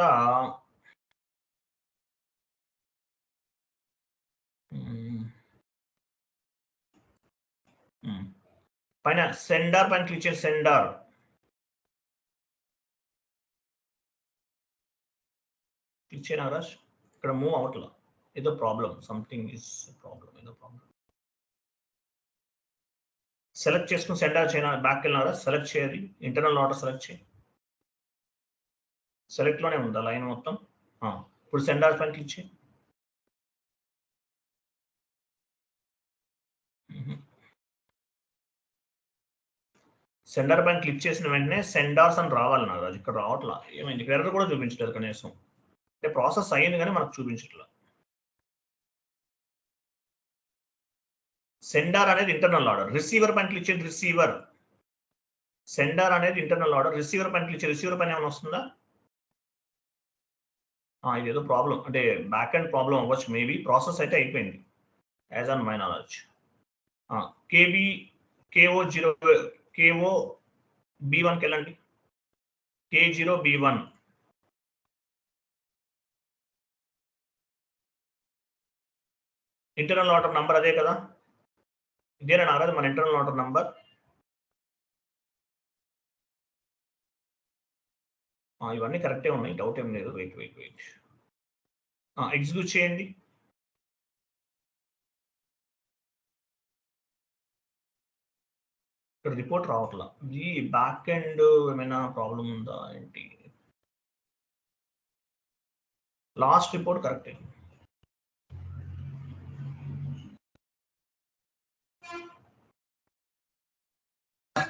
పైన సెండార్ పైన క్లిక్ చేసి సెండార్ క్లిక్ చేయ నాగరాజ్. ఇక్కడ మూవ్ అవట్లా, ఏదో ప్రాబ్లం, సంథింగ్ ఇస్ ప్రాబ్లం, ఏదో ప్రాబ్లం. సెలెక్ట్ చేసుకుని సెండార్ చేయనా? బ్యాక్ వెళ్ళినారా? సెలెక్ట్ చేయాలి, ఇంటర్నల్ ఆర్డర్ సెలెక్ట్ చేయి. సెలెక్ట్ లోనే ఉందా లైన్ మొత్తం? ఇప్పుడు సెండార్ పైన క్లిక్ చేయి. సెండర్ పైన క్లిక్ చేసిన వెంటనే సెండార్స్ అని రావాలి నాగరాజ్. ఇక్కడ రావట్లా, ఏమైంది? ఇక్కడ ఎర్రర్ కూడా చూపించలేదు కనీసం. అంటే ప్రాసెస్ అయ్యింది కానీ మనకు చూపించట్లా. సెండార్ అనేది ఇంటర్నల్ ఆర్డర్. రిసీవర్ పైన క్లిక్ చేయండి. రిసీవర్, సెండార్ అనేది ఇంటర్నల్ ఆర్డర్. రిసీవర్ పైన క్లిక్ చేయండి. రిసీవర్ పైన ఏమైనా వస్తుందా? ఇదేదో ప్రాబ్లం, అంటే బ్యాక్ అండ్ ప్రాబ్లం అవ్వచ్చు మేబీ. ప్రాసెస్ అయితే అయిపోయింది as on my knowledge. KO B1కి వెళ్ళండి. K0 B1. Internal order number అదే కదా, ఇదేనా నారాజ్ మన ఇంటర్నల్ ఆర్డర్ నంబర్? ఇవన్నీ కరెక్టే ఉన్నాయి, డౌట్ ఏం లేదు. వెయిట్ ఎగ్జిక్యూట్ చేయండి. ఇక్కడ రిపోర్ట్ రావట్లా, ఈ బ్యాక్ ఎండ్ ఏమైనా ప్రాబ్లం ఉందా ఏంటి? లాస్ట్ రిపోర్ట్ కరెక్టే.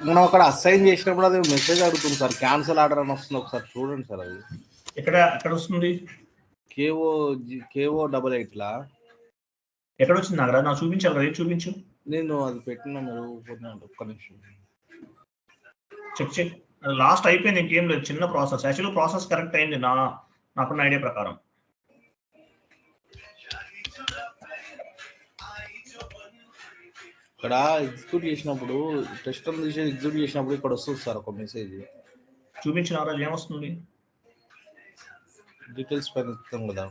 మనం అక్కడ అసైన్ చేసినప్పుడు అది మెసేజ్ అడుగుతుంది సార్, క్యాన్సిల్ ఆర్డర్ అని వస్తుంది, ఒకసారి చూడండి సార్. అది ఎక్కడ వస్తుంది? KO88 లా ఎక్కడ వచ్చింది నాగరాజ్? నాకు చూపించాలి కదా, చూపించు. నేను అది పెట్టినా, మీరు ఒక్క నిమిషం చెక్ చెక్. లాస్ట్ అయిపోయింది, ఇంకేం లేదు, చిన్న ప్రాసెస్. యాక్చువల్లీ ప్రాసెస్ కరెక్ట్ అయింది నాకున్న ఐడియా ప్రకారం. ఇక్కడ ఎగ్జిక్యూట్ చేసినప్పుడు, టెస్ట్ తీసి ఎగ్జిక్యూట్ చేసినప్పుడు ఇక్కడ వస్తుంది సార్ ఒక మెసేజ్. చూపించిన నాగరాజ్ ఏమొస్తుంది? డీటెయిల్స్ పైన ఇస్తాం కదా,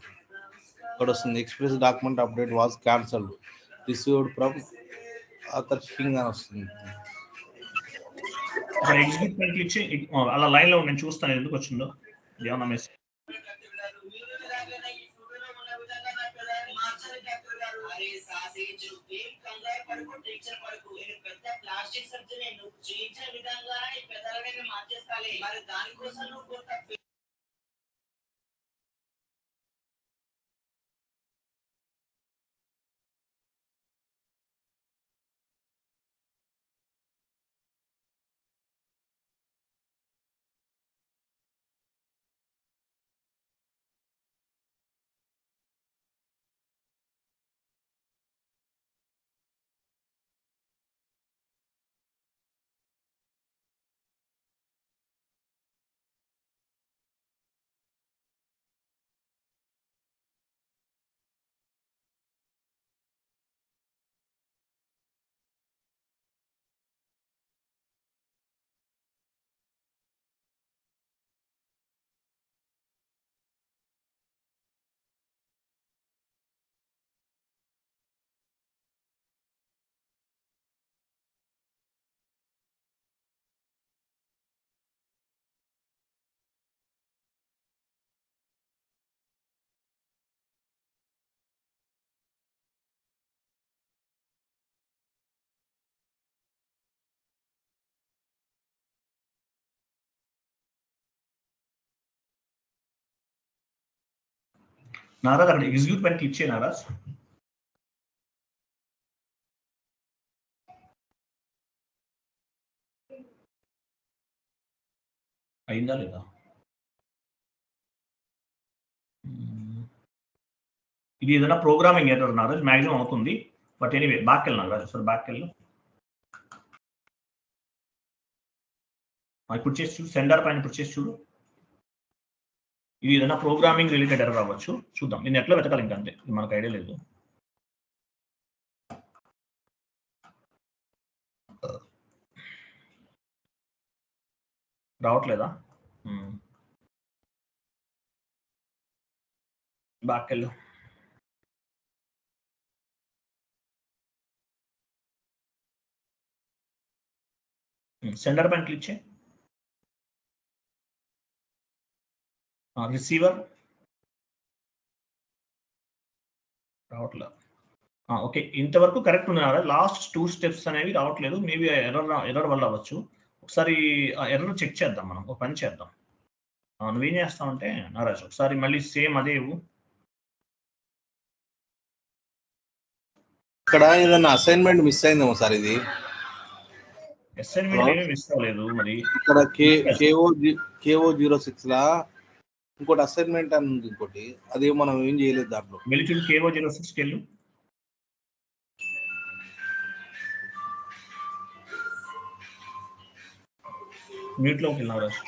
ఇక్కడ వస్తుంది express document update was cancelled, received from author Singh అని వస్తుంది. ఎగ్జిక్యూట్ పైన క్లిక్ చేయి, అలా లైన్ లో నేను చూస్తాను ఎందుకు వచ్చిందో. ఏమన్నా మెసేజ్? నారాజ్ అక్కడ ఎగ్జిక్యూట్ పైన క్లిక్ చేయి నారాజ్. అయిందా లేదా? ఇది ఏదైనా ప్రోగ్రామింగ్ ఎర్రర్ నారాజ్, మ్యాక్సిమం అవుతుంది. బట్ ఎనీవే బ్యాక్ వెళ్ళి నారాజ్, సార్ బ్యాక్ వెళ్ళు. ఇప్పుడు చేసి చూడు, సెండర్ పైన ఇప్పుడు చేసి చూడు. ఇది ఏదైనా ప్రోగ్రామింగ్ రిలేటెడ్ ఎర్రర్ అవ్వచ్చు, చూద్దాం. నేను ఎట్లా వెతకాలి ఇంకంతే, మనకు ఐడియా లేదు. రావట్లేదా? బ్యాక్ వెళ్ళు. సెండర్ పైన క్లిక్ చేయి. రిసీవర్ రావట్లేదు. ఓకే, ఇంతవరకు కరెక్ట్ ఉంది. లాస్ట్ 2 స్టెప్స్ అనేవి రావట్లేదు. మేబీ ఎర్రర్ వల్ల అవ్వచ్చు. ఒకసారి ఆ ఎర్రర్ చెక్ చేద్దాం. మనం ఒక పని చేద్దాం. నువ్వేం చేస్తావంటే నారాజ్, ఒకసారి మళ్ళీ సేమ్ అదే ఇవ్వు. ఇక్కడ ఏదైనా అసైన్మెంట్ మిస్ అయిందేమో సార్. ఇది అసైన్మెంట్ ఏమీ మిస్ అవ్వలేదు. మరి ఇక్కడ KO06 లా ఇంకోటి అసైన్మెంట్ అని ఉంది, ఇంకోటి అదే మనం ఏం చేయలేదు దాంట్లో. వెళ్ళి KO06కి వెళ్ళు. మ్యూట్లోకి వెళ్ళిన నారాజ్.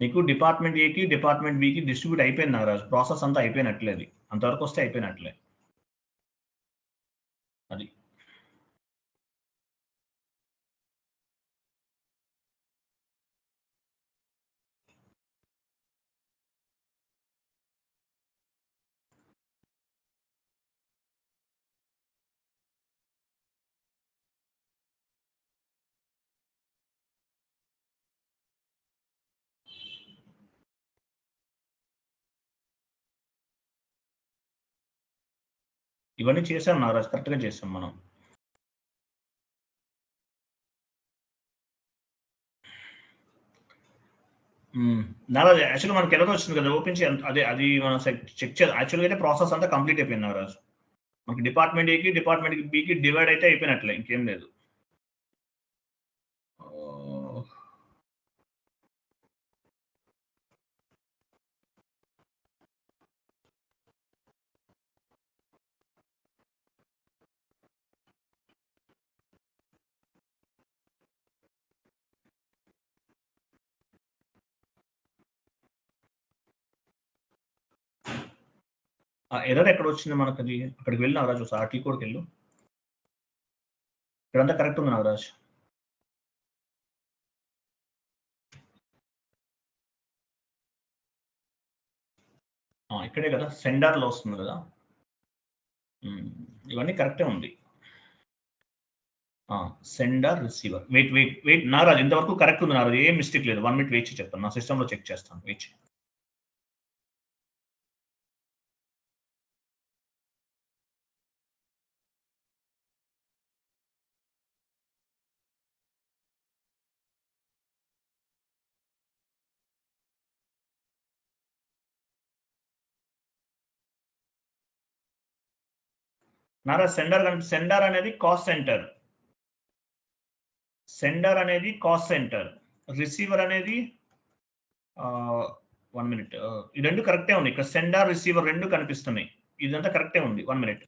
నీకు డిపార్ట్మెంట్ ఏకి డిపార్ట్మెంట్ బికి డిస్ట్రిబ్యూట్ అయిపోయింది నాగరాజ్. ప్రాసెస్ అంతా అయిపోయినట్లేదు. అంతవరకు వస్తే అయిపోయినట్లే. అది. ఇవన్నీ చేసాం నాగరాజ్, కరెక్ట్గా చేసాం మనం. నాగరాజ్ యాక్చువల్గా మనకి ఎర్రర్ వచ్చింది కదా, ఓపెన్ చేయాలి. అదే అది మనం చెక్ చేయాలి. యాక్చువల్గా అయితే ప్రాసెస్ అంతా కంప్లీట్ అయిపోయింది నాగరాజ్. మనకి డిపార్ట్మెంట్ ఏకి డిపార్ట్మెంట్ బికి డివైడ్ అయితే అయిపోయినట్లే, ఇంకేం లేదు. ఎర్రర్ ఎక్కడ వచ్చింది మనకు? అది అక్కడికి వెళ్ళి నాగరాజ్ ఒకసారి ఆర్టీ కోడ్కి వెళ్ళు. ఇక్కడంతా కరెక్ట్ ఉంది నాగరాజ్. ఇక్కడే కదా సెండర్లో వస్తుంది కదా. ఇవన్నీ కరెక్టే ఉంది. Sender receiver. వెయిట్ నాగరాజ్, ఇంతవరకు కరెక్ట్ ఉంది నాగరాజ్, ఏం మిస్టేక్ లేదు. 1 మినిట్ వెయిట్ చేసి చెప్తాను, నా సిస్టంలో చెక్ చేస్తాను. వెయిట్. నాగరాజ్, సెండర్ అనేది కాస్ట్ సెంటర్. సెండర్ అనేది కాస్ట్ సెంటర్. రిసీవర్ అనేది 1 మినిట్. ఈ రెండు కరెక్టే ఉంది. ఇక్కడ సెండర్ రిసీవర్ రెండు కనిపిస్తున్నాయి. ఇదంతా కరెక్టే ఉంది. 1 మినిట్.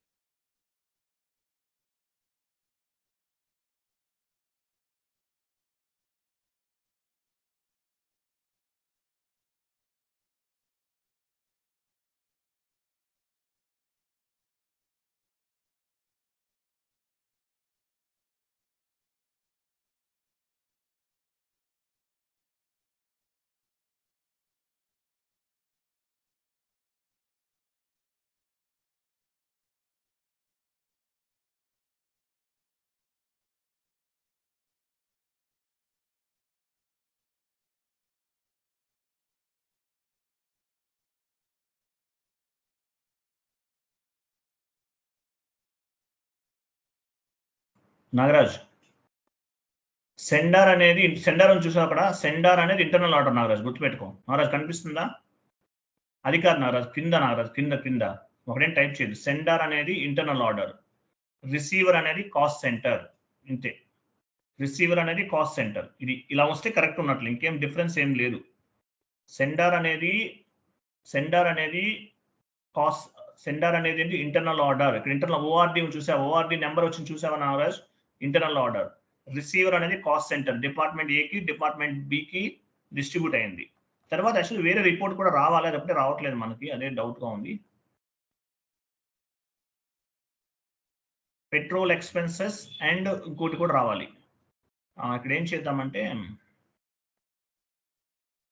నాగరాజ్, సెండర్ అనేది సెండర్ అని చూసావు అక్కడ. సెండర్ అనేది ఇంటర్నల్ ఆర్డర్ నాగరాజ్, గుర్తుపెట్టుకో. నాగరాజ్ కనిపిస్తుందా? అది కాదు నాగరాజ్, కింద నాగరాజ్, కింద ఒకటేం టైప్ చేయదు. సెండర్ అనేది ఇంటర్నల్ ఆర్డర్, రిసీవర్ అనేది కాస్ట్ సెంటర్. ఇంతే. రిసీవర్ అనేది కాస్ట్ సెంటర్. ఇది ఇలా వస్తే కరెక్ట్ ఉన్నట్లు, ఇంకేం డిఫరెన్స్ ఏం లేదు. సెండర్ అనేది కాస్ట్ సెండర్ అనేది ఇంటర్నల్ ఆర్డర్. ఇక్కడ ఇంటర్నల్ ఓఆర్డి చూసావా? ఓఆర్డి నెంబర్ వచ్చింది చూసావా నాగరాజ్? Internal order. రిసీవర్ అనేది కాస్ట్ సెంటర్, డిపార్ట్మెంట్ ఏకి డిపార్ట్మెంట్ బికి డిస్ట్రిబ్యూట్ అయింది. తర్వాత యాక్చువల్లీ వేరే రిపోర్ట్ కూడా రావాలి, అదొకటి రావట్లేదు మనకి, అదే డౌట్గా ఉంది. పెట్రోల్ ఎక్స్పెన్సెస్ అండ్ ఇంకోటి కూడా రావాలి. ఇక్కడ ఏం చేద్దామంటే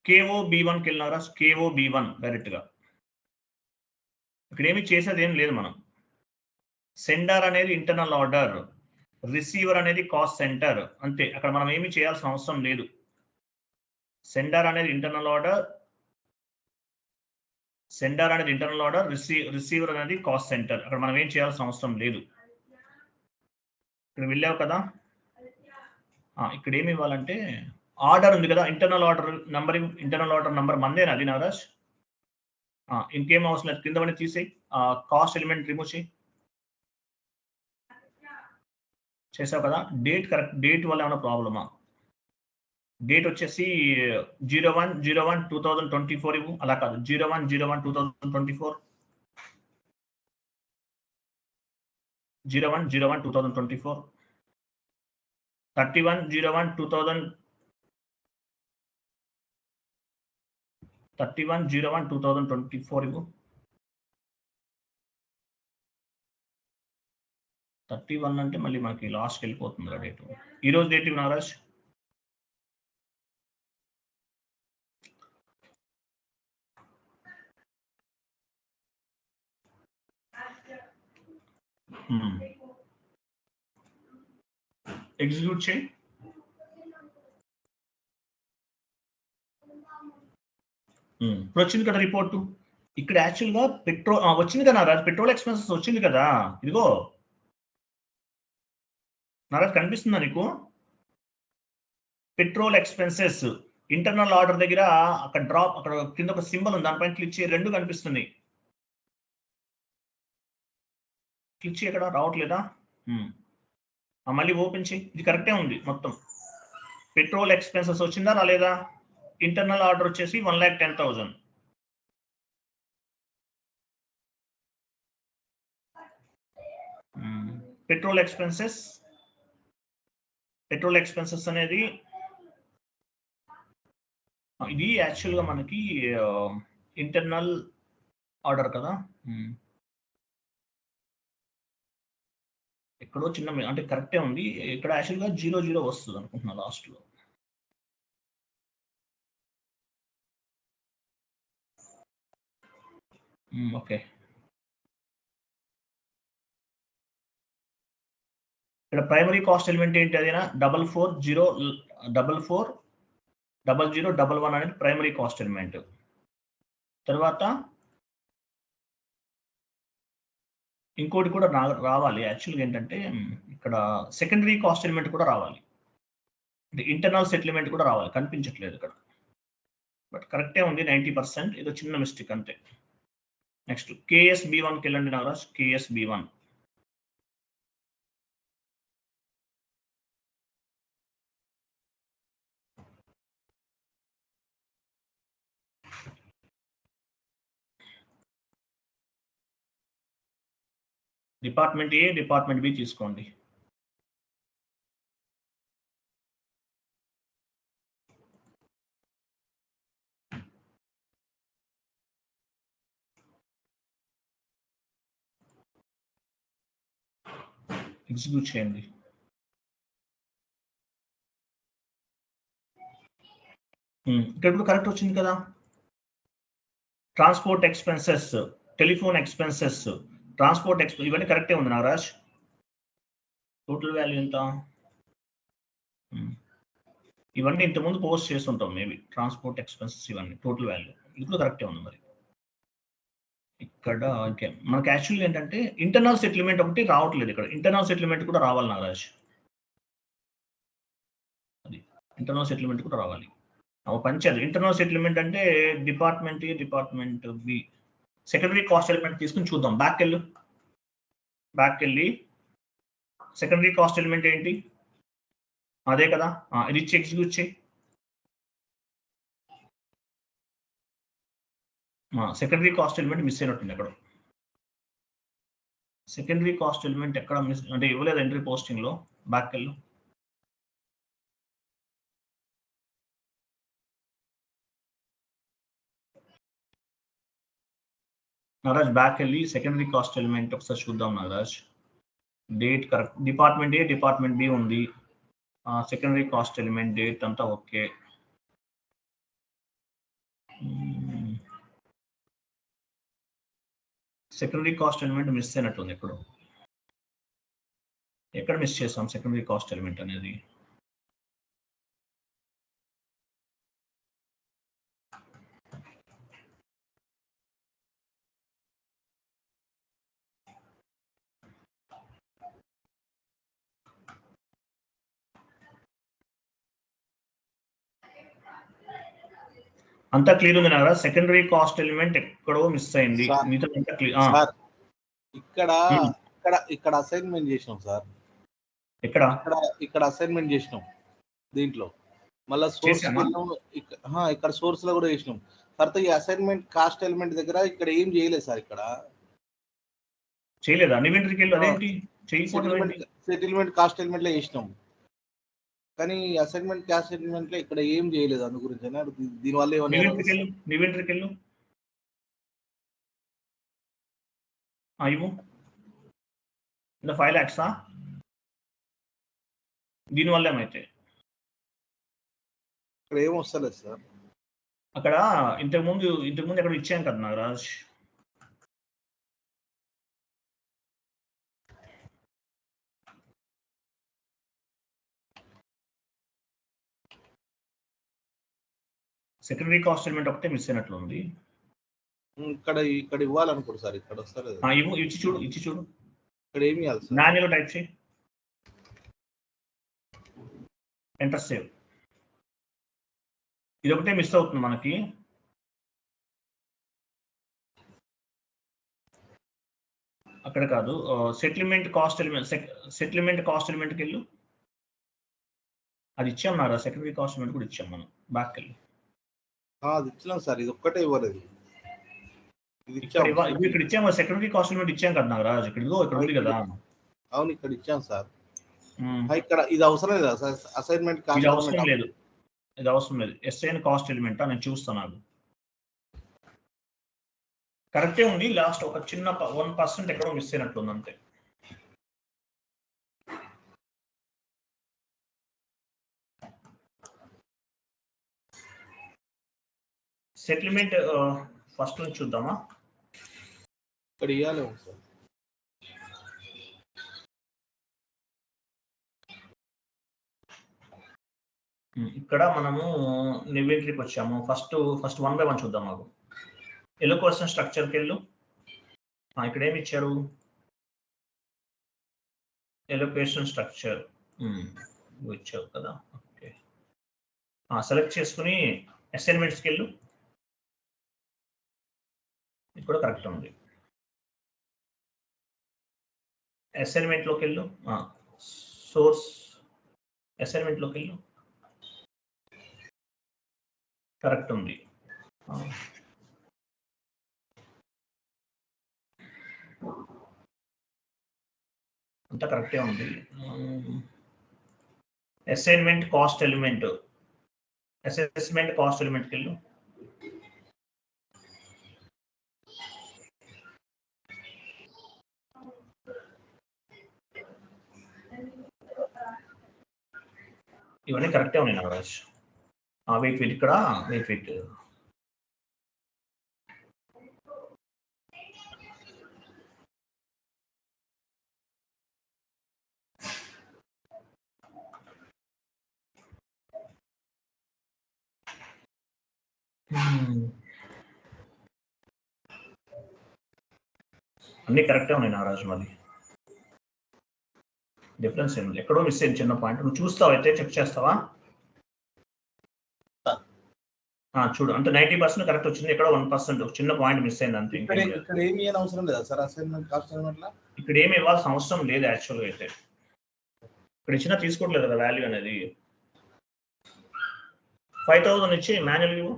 KOB1కి వెళ్ళినారా? KOB1 డైరెక్ట్గా. ఇక్కడ ఏమి చేసేది ఏం లేదు మనం. సెండర్ అనేది ఇంటర్నల్ ఆర్డర్, రిసీవర్ అనేది కాస్ట్ సెంటర్, అంతే. అక్కడ మనం ఏమి చేయాల్సిన అవసరం లేదు. సెండర్ అనేది ఇంటర్నల్ ఆర్డర్, రిసీవర్ అనేది కాస్ట్ సెంటర్. అక్కడ మనం ఏం చేయాల్సిన అవసరం లేదు. ఇక్కడ వెళ్ళావు కదా, ఇక్కడ ఏమి ఇవ్వాలంటే ఆర్డర్ ఉంది కదా, ఇంటర్నల్ ఆర్డర్ నంబర్ మందేనా అది నాగరాజ్? ఇంకేం అవసరం లేదు, కింద తీసేయి. కాస్ట్ ఎలిమెంట్ రిమూవ్ చేసావు కదా. డేట్ కరెక్ట్, డేట్ వల్ల ఏమైనా ప్రాబ్లమా? డేట్ వచ్చేసి 01/01/2024 ఇవ్వు. అలా కాదు, 01/01/2024, 01/01/2024, 31/01/2024 ఇవ్వు. 31 అంటే మళ్ళీ మనకి లాస్ట్కి వెళ్ళిపోతుంది కదా డేట్. ఈరోజు డేట్ నాగరాజ్? ఎగ్జిక్యూట్ చేయి. ఇప్పుడు వచ్చింది కదా రిపోర్టు. ఇక్కడ యాక్చువల్గా వచ్చింది కదా నారాజ్, పెట్రోల్ ఎక్స్పెన్సెస్ వచ్చింది కదా. ఇదిగో నారాజ్ కనిపిస్తుందా నీకు? పెట్రోల్ ఎక్స్పెన్సెస్ ఇంటర్నల్ ఆర్డర్ దగ్గర అక్కడ డ్రాప్, అక్కడ కింద ఒక సింబల్ ఉంది, దానిపైన క్లిక్ చేయి, 2 కనిపిస్తుంది. క్లిక్ చేయి, ఇక్కడ రావట్లేదా? మళ్ళీ ఓపెన్ చేయి. ఇది కరెక్టే ఉంది మొత్తం. పెట్రోల్ ఎక్స్పెన్సెస్ వచ్చిందా రాలేదా? ఇంటర్నల్ ఆర్డర్ వచ్చేసి 1,10,000. పెట్రోల్ ఎక్స్పెన్సెస్ అనేది ఇది యాక్చువల్గా మనకి ఇంటర్నల్ ఆర్డర్ కదా. ఎక్కడో చిన్న అంటే కరెక్టే ఉంది. ఇక్కడ యాక్చువల్గా 00 వస్తుంది అనుకుంటున్నా లాస్ట్లో. ఓకే, ఇక్కడ ప్రైమరీ కాస్ట్ ఎలిమెంట్ ఏంటి? అదేనా 44,000,00,1 అనేది ప్రైమరీ కాస్ట్ ఎలిమెంట్. తర్వాత ఇంకోటి కూడా రావాలి యాక్చువల్గా ఏంటంటే, ఇక్కడ సెకండరీ కాస్ట్ ఎలిమెంట్ కూడా రావాలి, అంటే ఇంటర్నల్ సెటిల్మెంట్ కూడా రావాలి. కనిపించట్లేదు ఇక్కడ, బట్ కరెక్టే ఉంది 90%. ఏదో చిన్న మిస్టేక్ అంతే. నెక్స్ట్ KSB1కి వెళ్ళండి Nagaraj. KSB1 department A, department B తీసుకోండి. ఎగ్జిక్యూట్ చేయండి. ఇక్కడ ఇప్పుడు కరెక్ట్ వచ్చింది కదా. Transport expenses, telephone expenses, transport expense ఇవన్నీ కరెక్టే ఉంది నాగరాజ్. టోటల్ వాల్యూ ఎంత? ఇవన్నీ ఇంతకుముందు పోస్ట్ చేస్తుంటాం మేబీ. ట్రాన్స్పోర్ట్ ఎక్స్పెన్సెస్ ఇవన్నీ టోటల్ వాల్యూ ఇప్పుడు కరెక్టే ఉంది. మరి ఇక్కడ ఓకే, మనకి యాక్చువల్గా ఏంటంటే ఇంటర్నల్ సెటిల్మెంట్ ఒకటి రావట్లేదు. ఇక్కడ ఇంటర్నల్ సెటిల్మెంట్ కూడా రావాలి నాగరాజ్. అది ఇంటర్నల్ సెటిల్మెంట్ కూడా రావాలి. పంచాలి. ఇంటర్నల్ సెటిల్మెంట్ అంటే department A, department B, secondary cost element తీసుకుని చూద్దాం. బ్యాక్ వెళ్ళి సెకండరీ కాస్ట్ ఎలిమెంట్ ఏంటి? అదే కదా, ఇది ఇచ్చి ఎగ్జిక్యూట్ చేయి. సెకండరీ కాస్ట్ ఎలిమెంట్ మిస్ అయినట్టుంది ఎక్కడ. సెకండరీ కాస్ట్ ఎలిమెంట్ ఎక్కడ మిస్ అంటే ఇవ్వలేదు ఎంట్రీ పోస్టింగ్ లో. బ్యాక్ వెళ్ళు. నాగరాజ్ బ్యాక్ వెళ్ళి సెకండరీ కాస్ట్ ఎలిమెంట్ ఒకసారి చూద్దాం Nagaraj. Date correct, department A, department B ఉంది. సెకండరీ కాస్ట్ ఎలిమెంట్ డేట్ అంతా okay. Secondary cost element miss అయినట్టుంది ఎక్కడ మిస్ చేసాం సెకండరీ కాస్ట్ ఎలిమెంట్ అనేది? అంతా క్లియర్ ఉంది నాగరాజ్. సెకండరీ కాస్ట్ ఎలిమెంట్ ఎక్కడో మిస్ అయింది. ఇక్కడ అసైన్మెంట్ చేసినాం సార్. ఇక్కడ అసైన్మెంట్ చేసినాం దీంట్లో. మళ్ళీ ఇక్కడ సోర్స్ లో కూడా చేసినాం. తర్వాత ఈ అసైన్మెంట్ కాస్ట్ ఎలిమెంట్ దగ్గర ఇక్కడ ఏం చేయలేదు సార్. ఇక్కడ చేయలేదా? సెటిల్మెంట్ కాస్ట్ ఎలిమెంట్ లో చేసినాం, కానీ అసైన్మెంట్ క్యాష్ ఎలిమెంట్ లో ఇక్కడ ఏం చేయలేదు. అందు గురించి దీనివల్ల ఏమన్నా ఇంకా 5 lakhs దీనివల్ల ఏమైతే ఇక్కడ ఏం వస్తలేదు సార్. అక్కడ ఇంతకుముందు ఎక్కడ ఇచ్చాం కదా నాగరాజ్. సెకండరీ కాస్ట్ ఎలిమెంట్ ఒకటే మిస్ అయినట్లు ఉంది. ఇక్కడ ఇవ్వాలనుకోండి సార్, ఇక్కడ వస్తలేదు. ఇచ్చి చూడు ఇక్కడ ఏమి ఇవ్వాలి సార్? మాన్యువల్ టైప్ చేయి, ఎంటర్ సేవ్. ఇది ఒకటే మిస్ అవుతుంది మనకి. అక్కడ కాదు, సెటిల్మెంట్ కాస్ట్ ఎలిమెంట్కి వెళ్ళు. అది ఇచ్చాం నారా, సెకండరీ కాస్ట్ ఎలిమెంట్ కూడా ఇచ్చాం మనం. బ్యాక్ వెళ్ళి అది ఇచ్చినాం సార్, ఇది ఒక్కటే ఇవ్వలేదు. ఇక్కడ ఇచ్చాము, సెకండరీ కాస్ట్ ఎలిమెంట్ ఇచ్చాం కదా నాగరాజ్. ఇక్కడ ఉంది కదా. అవును, ఇక్కడ ఇచ్చాం సార్. ఇక్కడ ఇది అవసరం లేదా సార్? అసైన్మెంట్ ఇది అవసరం లేదు. ఎస్ఐన్ కాస్ట్ ఎలిమెంట్ నేను చూస్తున్నాను. కరెక్టే ఉంది. లాస్ట్ ఒక చిన్న 1% ఎక్కడో మిస్ అయినట్లుంది అంతే. సెటిల్మెంట్ ఫస్ట్ నుంచి చూద్దామా? ఇక్కడ ఇవ్వాలి సార్. ఇక్కడ మనము ఇన్వెంటరీకి వచ్చాము. ఫస్ట్ 1 by 1 చూద్దాం. మాకు ఎలోకేషన్ స్ట్రక్చర్కి వెళ్ళు. ఇక్కడ ఏమి ఇచ్చారు? ఎలోకేషన్ స్ట్రక్చర్ ఇచ్చావు కదా. ఓకే, సెలెక్ట్ చేసుకుని అసైన్మెంట్స్కి వెళ్ళు. ఇది కూడా కరెక్ట్ ఉంది. అసైన్మెంట్లోకి వెళ్ళు. సోర్స్ అసైన్మెంట్లోకి వెళ్ళు. కరెక్ట్ ఉంది. అంతా కరెక్టే ఉంది. అసైన్మెంట్ కాస్ట్ ఎలిమెంట్కి వెళ్ళు. ఇవన్నీ కరెక్టే ఉన్నాయి నాగరాజ్. వెయిట్ ఇక్కడ వెయిట్ అన్ని కరెక్టే ఉన్నాయి నాగరాజ్. మరి డిఫరెన్స్ ఏమి ఎక్కడో మిస్ అయింది చిన్న పాయింట్. నువ్వు చూస్తావు అయితే చెక్ చేస్తావా? చూడు, అంటే 90% కరెక్ట్ వచ్చింది. ఎక్కడో 1% ఒక చిన్న పాయింట్ మిస్ అయింది అంతే. ఇక్కడ ఏమి అవసరం లేదా సార్? అసైన్మెంట్ కాస్ట్ ఎలిమెంట్ ఇక్కడ ఏమి ఇవ్వాల్సిన అవసరం లేదు యాక్చువల్గా. అయితే ఇక్కడ ఇచ్చినా తీసుకోవట్లేదు కదా వాల్యూ అనేది. 5000 ఇచ్చి మాన్యువల్ ఇవ్వు.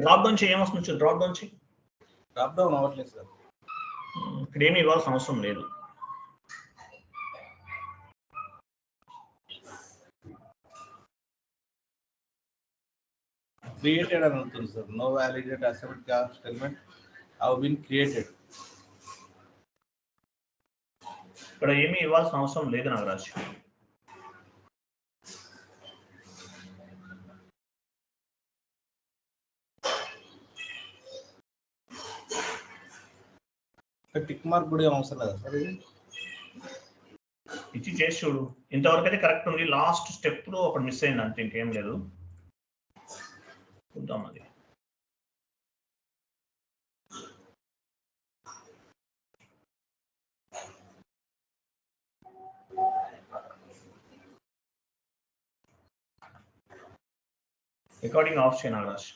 డ్రాప్ డౌన్ చేయి. ఏమొస్తుంది? డ్రాప్ డౌన్ అవ్వట్లేదు సార్. ఇక్కడ ఏమి ఇవ్వాల్సిన అవసరం లేదు. Created అని ఉంటుంది sir. No validated assignment cost element have been created. ఇక్కడ ఏమీ ఇవ్వాల్సిన అవసరం లేదు నాగరాజ్. టిక్ మార్క్ కూడా అవసరం లేదా సార్? ఇచ్చి చేసి చూడు. ఇంతవరకు అయితే కరెక్ట్ ఉంది. లాస్ట్ స్టెప్ లో ఒకటి మిస్ అయింది అంతే, ఇంకేం లేదు. చూద్దాం అది. రికార్డింగ్ ఆఫ్ చేయను నాగరాజ్.